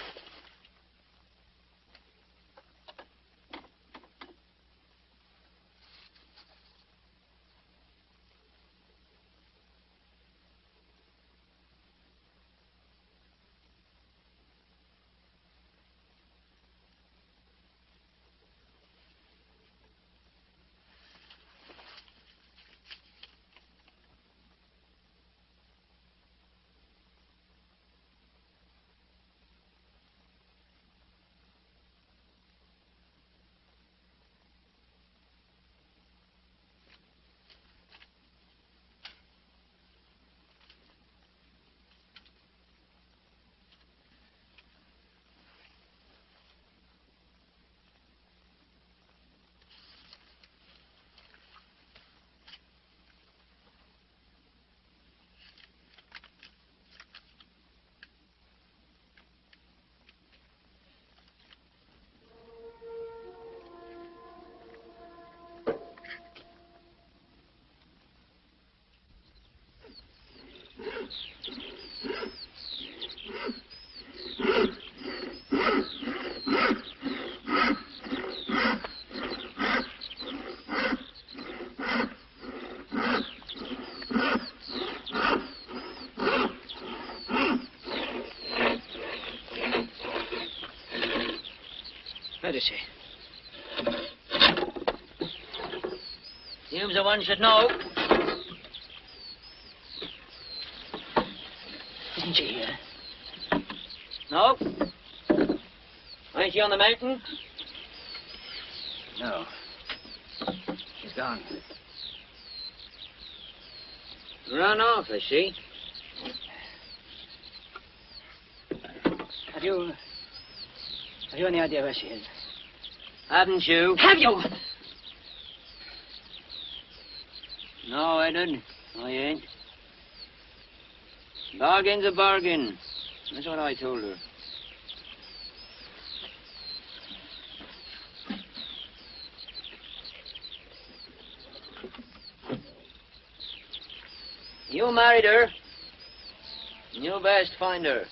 Where is she? Seems that one should know. Isn't she here? No? Ain't she on the mountain? No. She's She's gone. Run off, I see. Have you any idea where she is? Haven't you? Have you? No, I didn't. I ain't. Bargain's a bargain. That's what I told her. You married her. You best find her.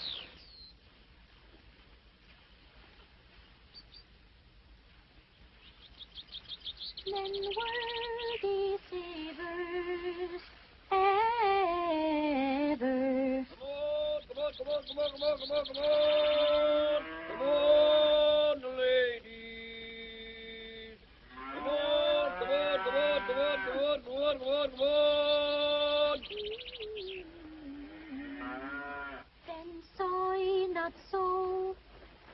Men worthy savers ever. Come on, ladies. Come on. Then soy not so.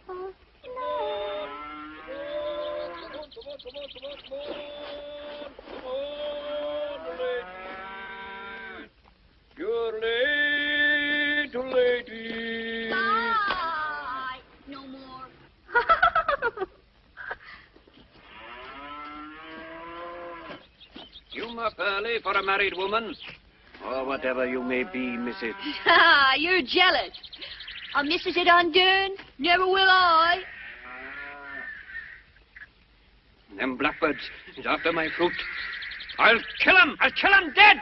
Oh, no. Come on, ladies. You're late, ladies. Bye. No more. You up early for a married woman? Or whatever you may be, Mrs. Ah, you're jealous. I'll missus it undone. Never will I. Them blackbirds is after my fruit. I'll kill 'em! I'll kill 'em dead!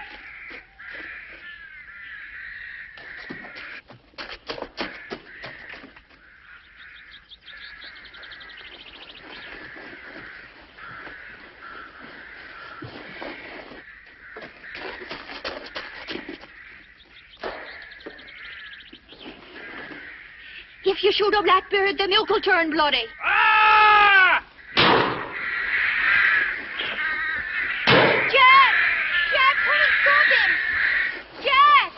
If you shoot a blackbird, the milk will turn bloody. Ah! Jack! Jack, put a stop him! Jack!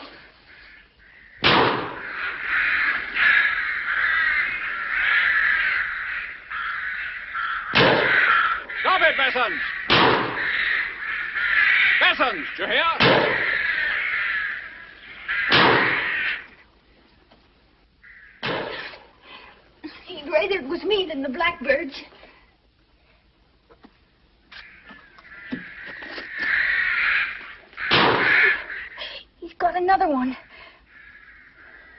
Stop it, Bessons! Bessons, do you hear? He'd rather it was me than the blackbirds. He's got another one.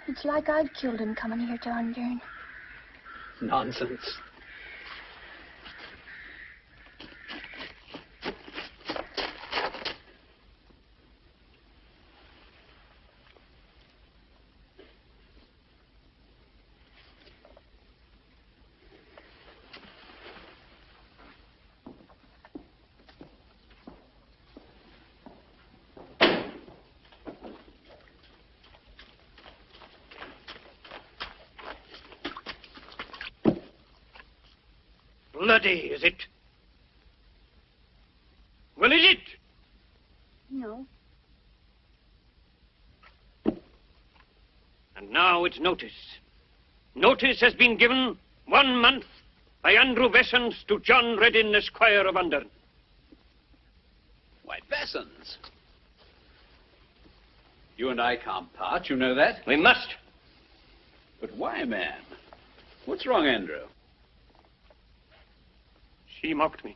It's like I've killed him coming here to Undern. Nonsense. Bloody, is it? Well, is it? No. And now it's notice. Notice has been given 1 month by Andrew Bessons to John Reddin, Esquire of Undern. Why, Bessons. You and I can't part, you know that? We must. But why, man? What's wrong, Andrew? She mocked me.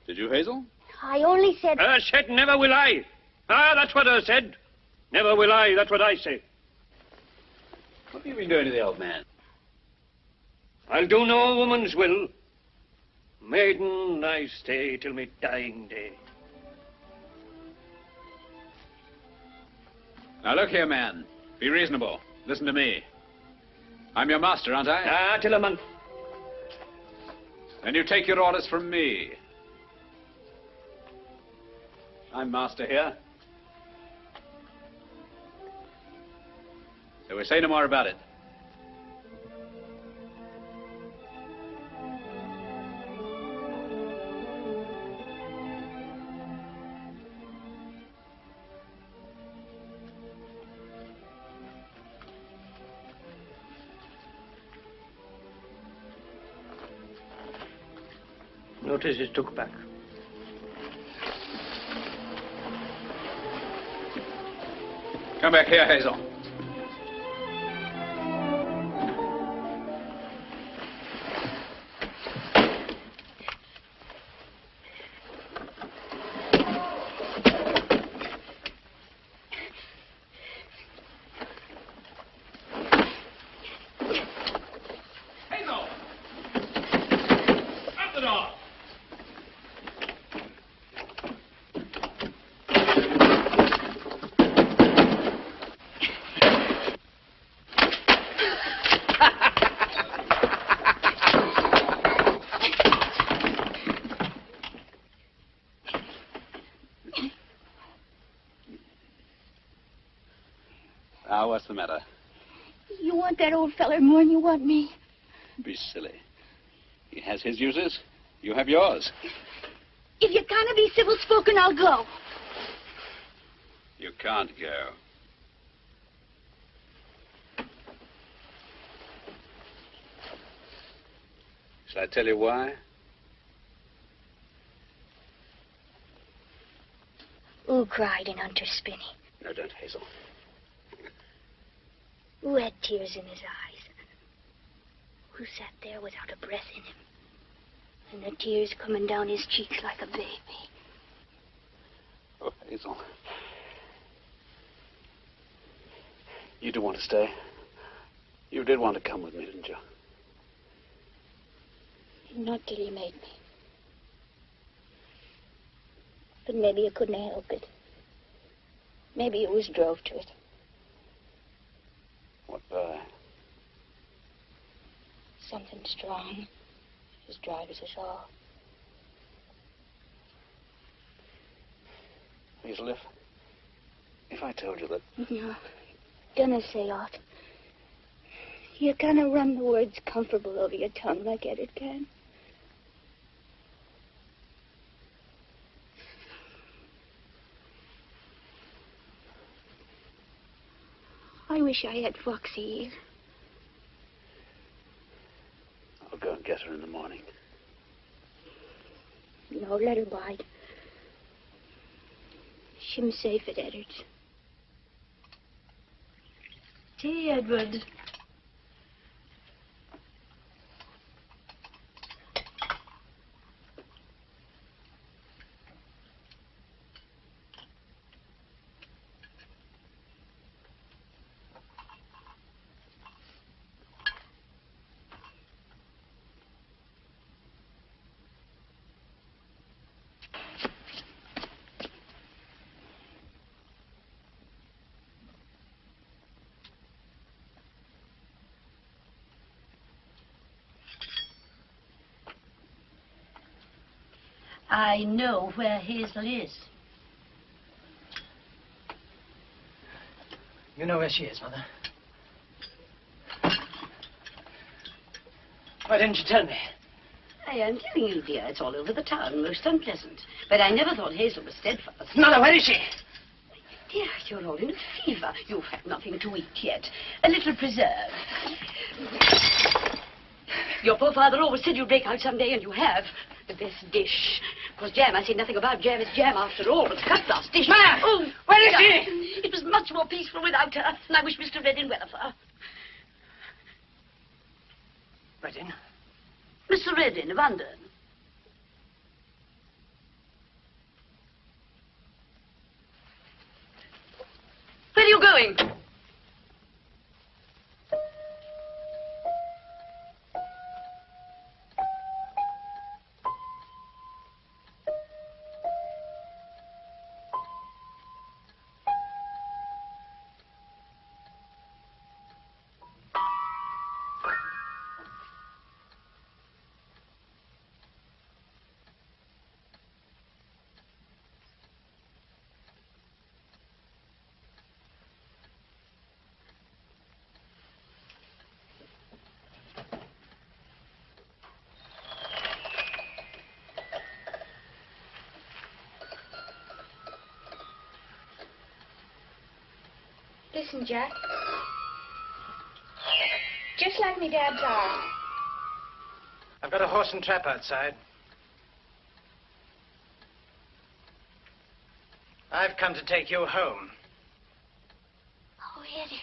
Did you, Hazel? I only said... Her said, never will I. Ah, that's what her said. Never will I, that's what I say. What have you been doing to the old man? I'll do no woman's will. Maiden, I stay till me dying day. Now, look here, man. Be reasonable. Listen to me. I'm your master, aren't I? Ah, till a month. Then you take your orders from me. I'm master here. So we say no more about it. Notice is took back. Come back here, Hazel. Now, what's the matter? You want that old feller more than you want me. Be silly. He has his uses. You have yours. If you're gonna be civil-spoken, I'll go. You can't go. Shall I tell you why? Who cried in Hunter's Spinney? No, don't, Hazel. Who had tears in his eyes? Who sat there without a breath in him? And the tears coming down his cheeks like a baby. Oh, Hazel. You do want to stay? You did want to come with me, didn't you? Not till you made me. But maybe you couldn't help it. Maybe you was drove to it. What by? Something strong. As drives us all. Hazel, if I told you that... No. Gonna say aught. You're gonna run the words comfortable over your tongue like Edith can. I wish I had Foxy here. I'll go and get her in the morning. No, let her bide. She's safe at Edward's. Tea, Edward. I know where Hazel is. You know where she is, Mother? Why didn't you tell me? I am telling you, dear, it's all over the town, most unpleasant. But I never thought Hazel was steadfast. Mother, where is she? Dear, you're all in a fever. You've had nothing to eat yet. A little preserve. Your poor father always said you'd break out someday, and you have. The best dish. Of course, jam, I say nothing about jam. It's jam after all. It's cut-glass dish. Ma! Oh, Where is she? It was much more peaceful without her, and I wish Mr. Reddin well of her. Reddin? Mr. Reddin of Undern. Where are you going? Listen, Jack. Just like me dad's are. I've got a horse and trap outside. I've come to take you home. Eddie.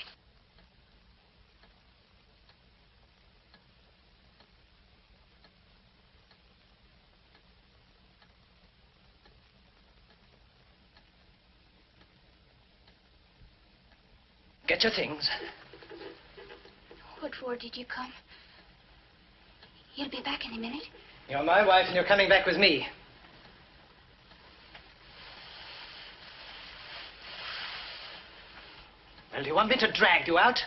Get your things. What for did you come? You'll be back in a minute. You're my wife and you're coming back with me. Well, do you want me to drag you out?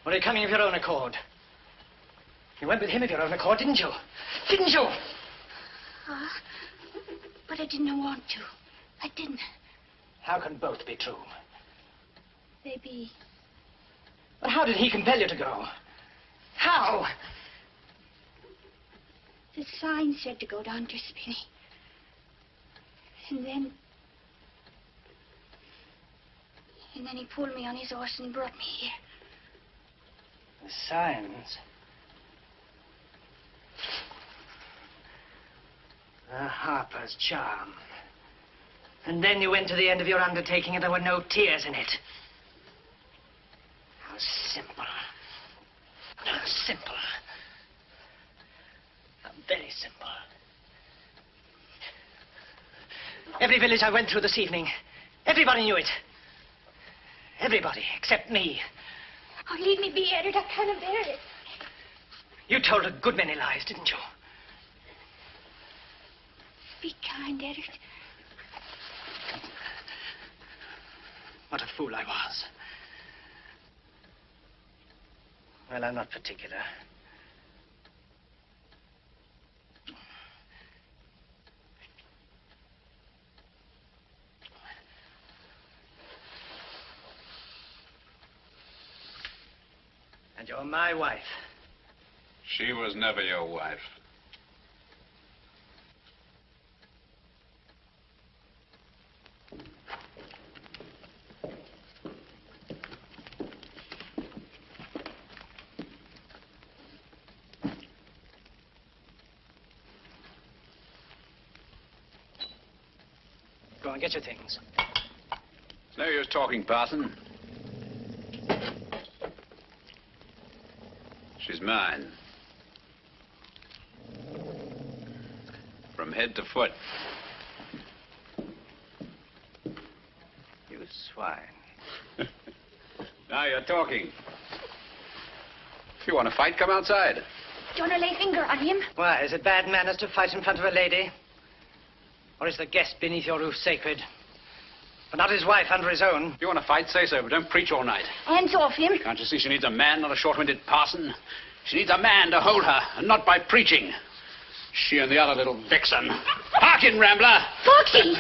Or are you coming of your own accord? You went with him of your own accord, didn't you? Didn't you? But I didn't want to. I didn't. How can both be true? They be. But how did he compel you to go? How? The sign said to go down to Spinney. And then he pulled me on his horse and brought me here. The signs. The Harper's charm. And then you went to the end of your undertaking and there were no tears in it. How simple. How simple. How very simple. Every village I went through this evening, everybody knew it. Everybody, except me. Oh, leave me be, Edward. I can't bear it. You told a good many lies, didn't you? Be kind, Edward. What a fool I was. Well, I'm not particular. And you're my wife. She was never your wife. Go and get your things. It's no use talking, Parson. She's mine. From head to foot. You swine. Now you're talking. If you want to fight, come outside. Don't lay finger on him. Why, is it bad manners to fight in front of a lady? Or is the guest beneath your roof sacred? But not his wife under his own. If you want to fight, say so, but don't preach all night. Hands off him. Can't you see she needs a man, not a short-winded parson? She needs a man to hold her, and not by preaching. She and the other little vixen. Hearken, Rambler! Foxy!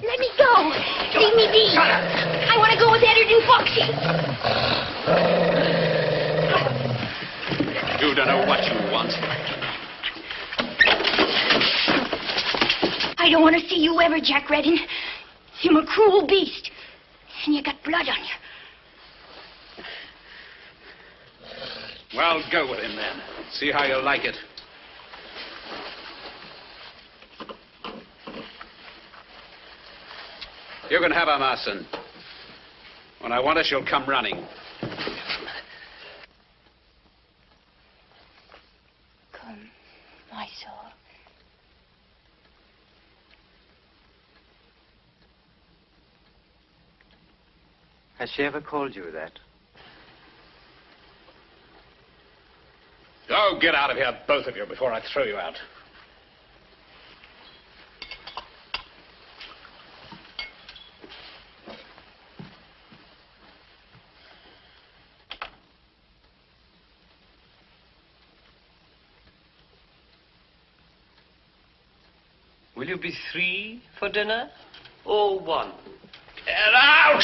Let me go. Leave me be. Shut up. I want to go with Edward and Foxy. You don't know what you want. I don't want to see you ever, Jack Reddin. You're a cruel beast. And you got blood on you. Well, go with him, then. See how you like it. You can have her, Marston. When I want her, she'll come running. Come, my soul. Has she ever called you that? Oh, get out of here, both of you, before I throw you out. Will you be 3 for dinner or 1? Get out!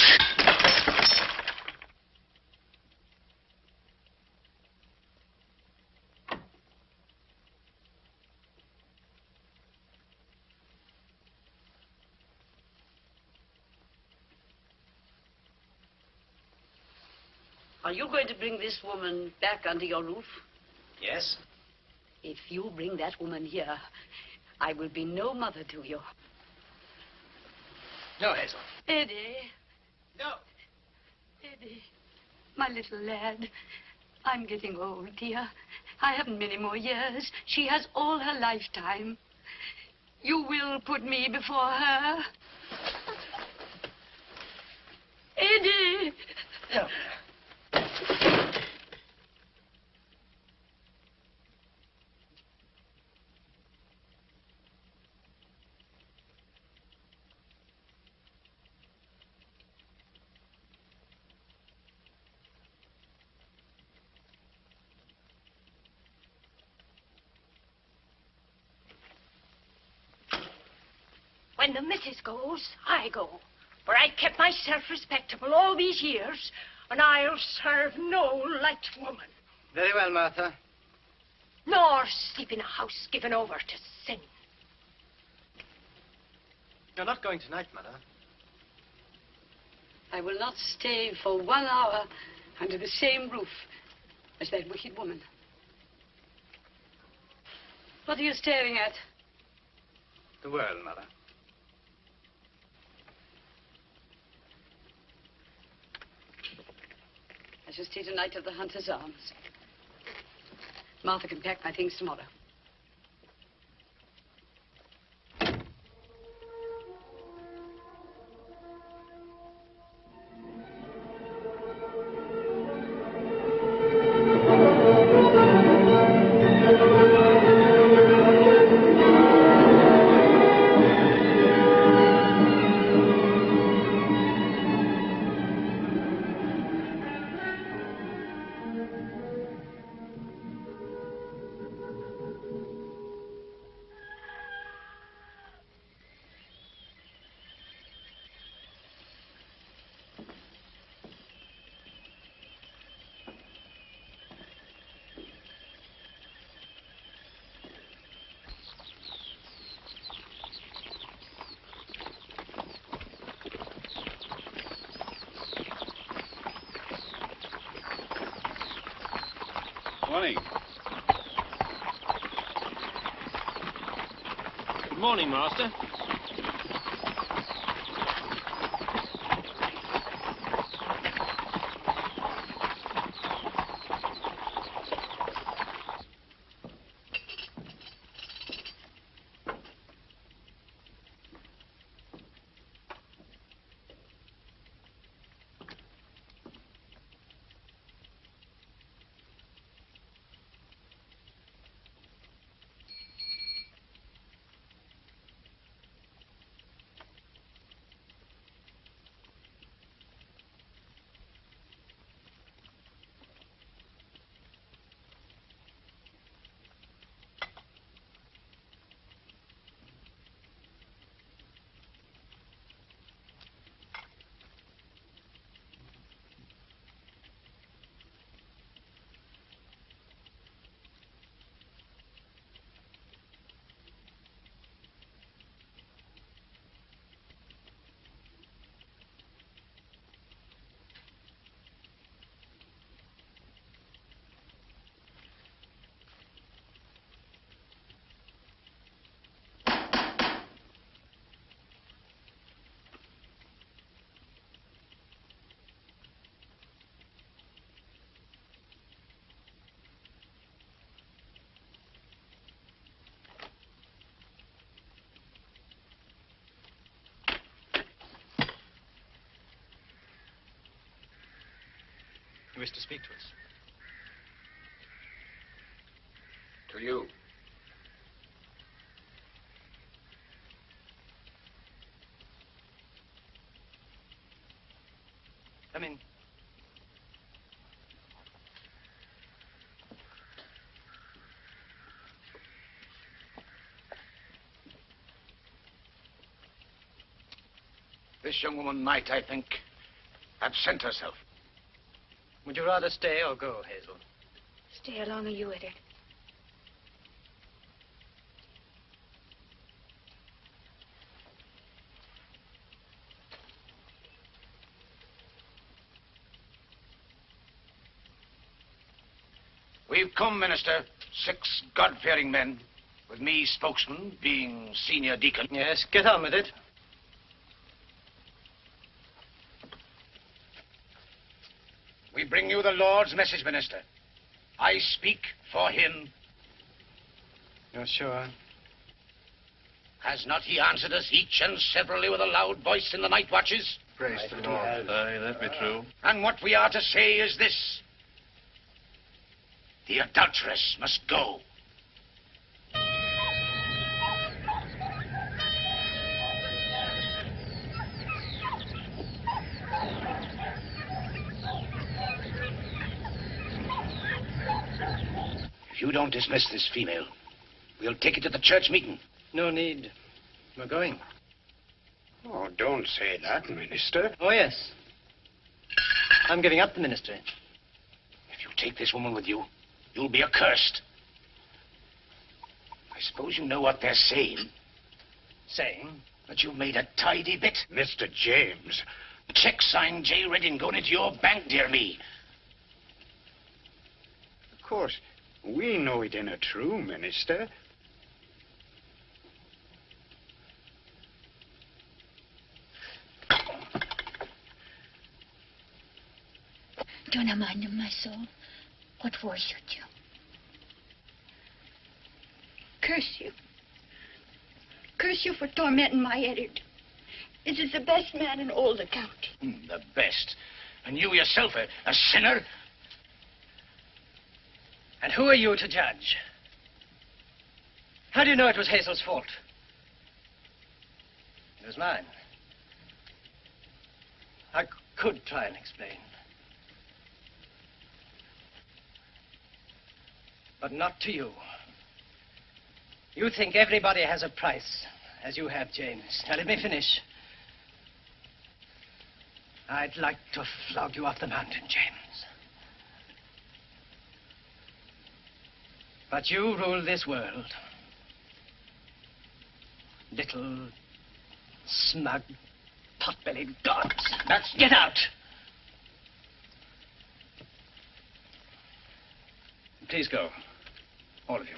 Are you going to bring this woman back under your roof? Yes. If you bring that woman here, I will be no mother to you. No, Hazel. Eddie. No. Eddie, my little lad, I'm getting old, dear. I haven't many more years. She has all her lifetime. You will put me before her? Eddie! No. When the missus goes, I go. For I've kept myself respectable all these years, and I'll serve no light woman. Very well, Martha. Nor sleep in a house given over to sin. You're not going tonight, Mother. I will not stay for 1 hour under the same roof as that wicked woman. What are you staring at? The world, Mother. I shall stay tonight at the Hunter's Arms. Martha can pack my things tomorrow. Morning. Good morning, Master. You wish to speak to us? To you. Come in. This young woman might, I think, absent herself. Would you rather stay or go, Hazel? Stay along of you, Eddie. We've come, Minister, 6 God-fearing men, with me spokesman, being senior deacon. Yes, get on with it. We bring you the Lord's message, Minister. I speak for him. You're sure? Has not he answered us each and severally with a loud voice in the night watches? Praise the Lord. Aye, that be true. And what we are to say is this. The adulteress must go. If you don't dismiss this female, we'll take it to the church meeting. No need. We're going. Oh, don't say that, Minister. Oh, yes. I'm giving up the ministry. If you take this woman with you, you'll be accursed. I suppose you know what they're saying. Saying? That you've made a tidy bit. Mr. James. Check signed J. Redding going into your bank, dear me. Of course, we know it ain't true, Minister. Don't I mind him, my soul? What for should you? Curse you. Curse you for tormenting my Eddard. This is the best man in all the county. The best. And you yourself, a sinner? And who are you to judge? How do you know it was Hazel's fault? It was mine. I could try and explain. But not to you. You think everybody has a price, as you have, James. Now, let me finish. I'd like to flog you off the mountain, James. But you rule this world. Little, smug, pot-bellied gods. That's... Get out! Please go. All of you.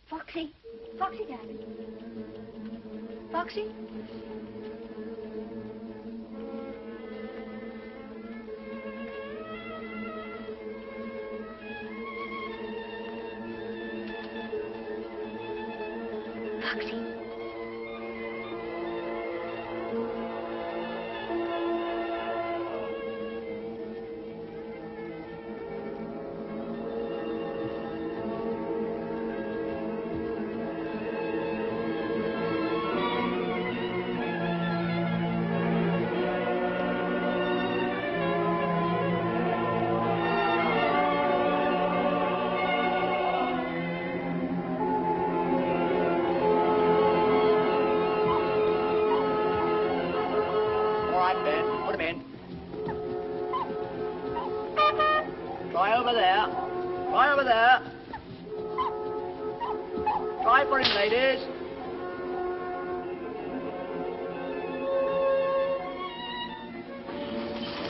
Foxy. Foxy, darling. Foxy? Foxy. Try over there. Try over there. Try for him, ladies.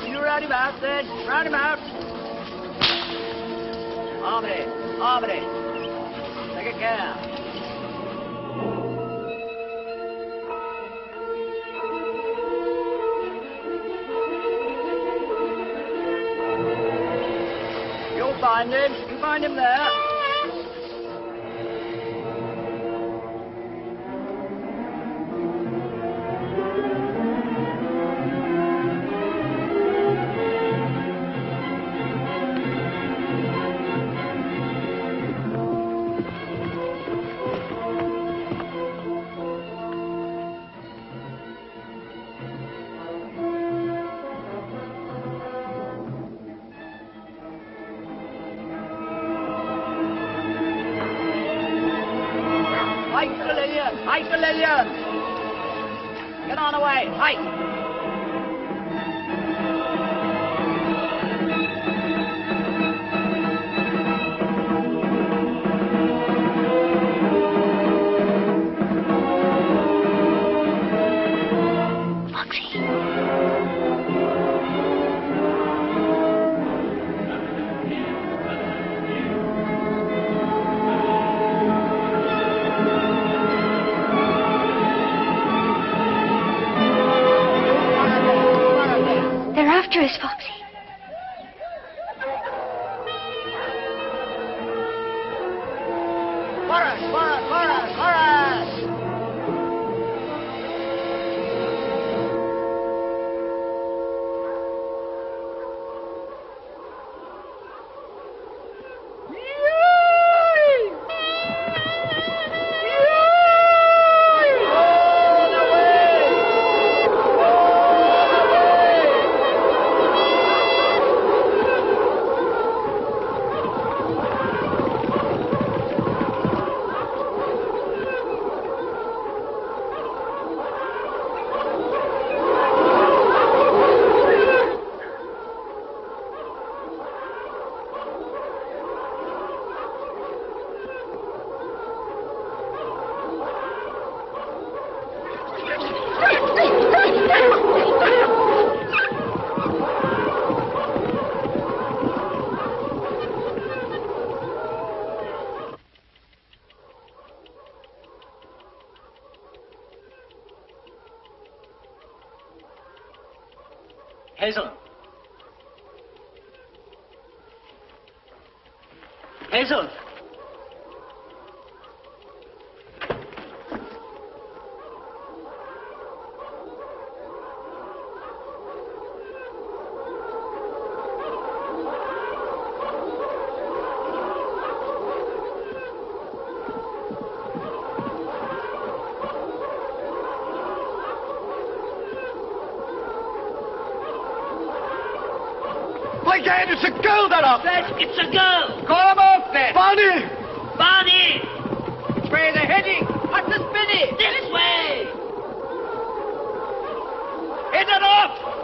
You round him out, then. Round him out. Harmony. Harmony. Take a care. Find him. You find him there. Hike the Lillian! Get on away! Hike! After us, Foxy. Chorus, chorus, chorus, chorus! Hazel. Hazel. By God, it's a girl that up! It's a girl! Call him off there! Barney! Barney! Which way are they heading? What's the spinning? This way! Head it off!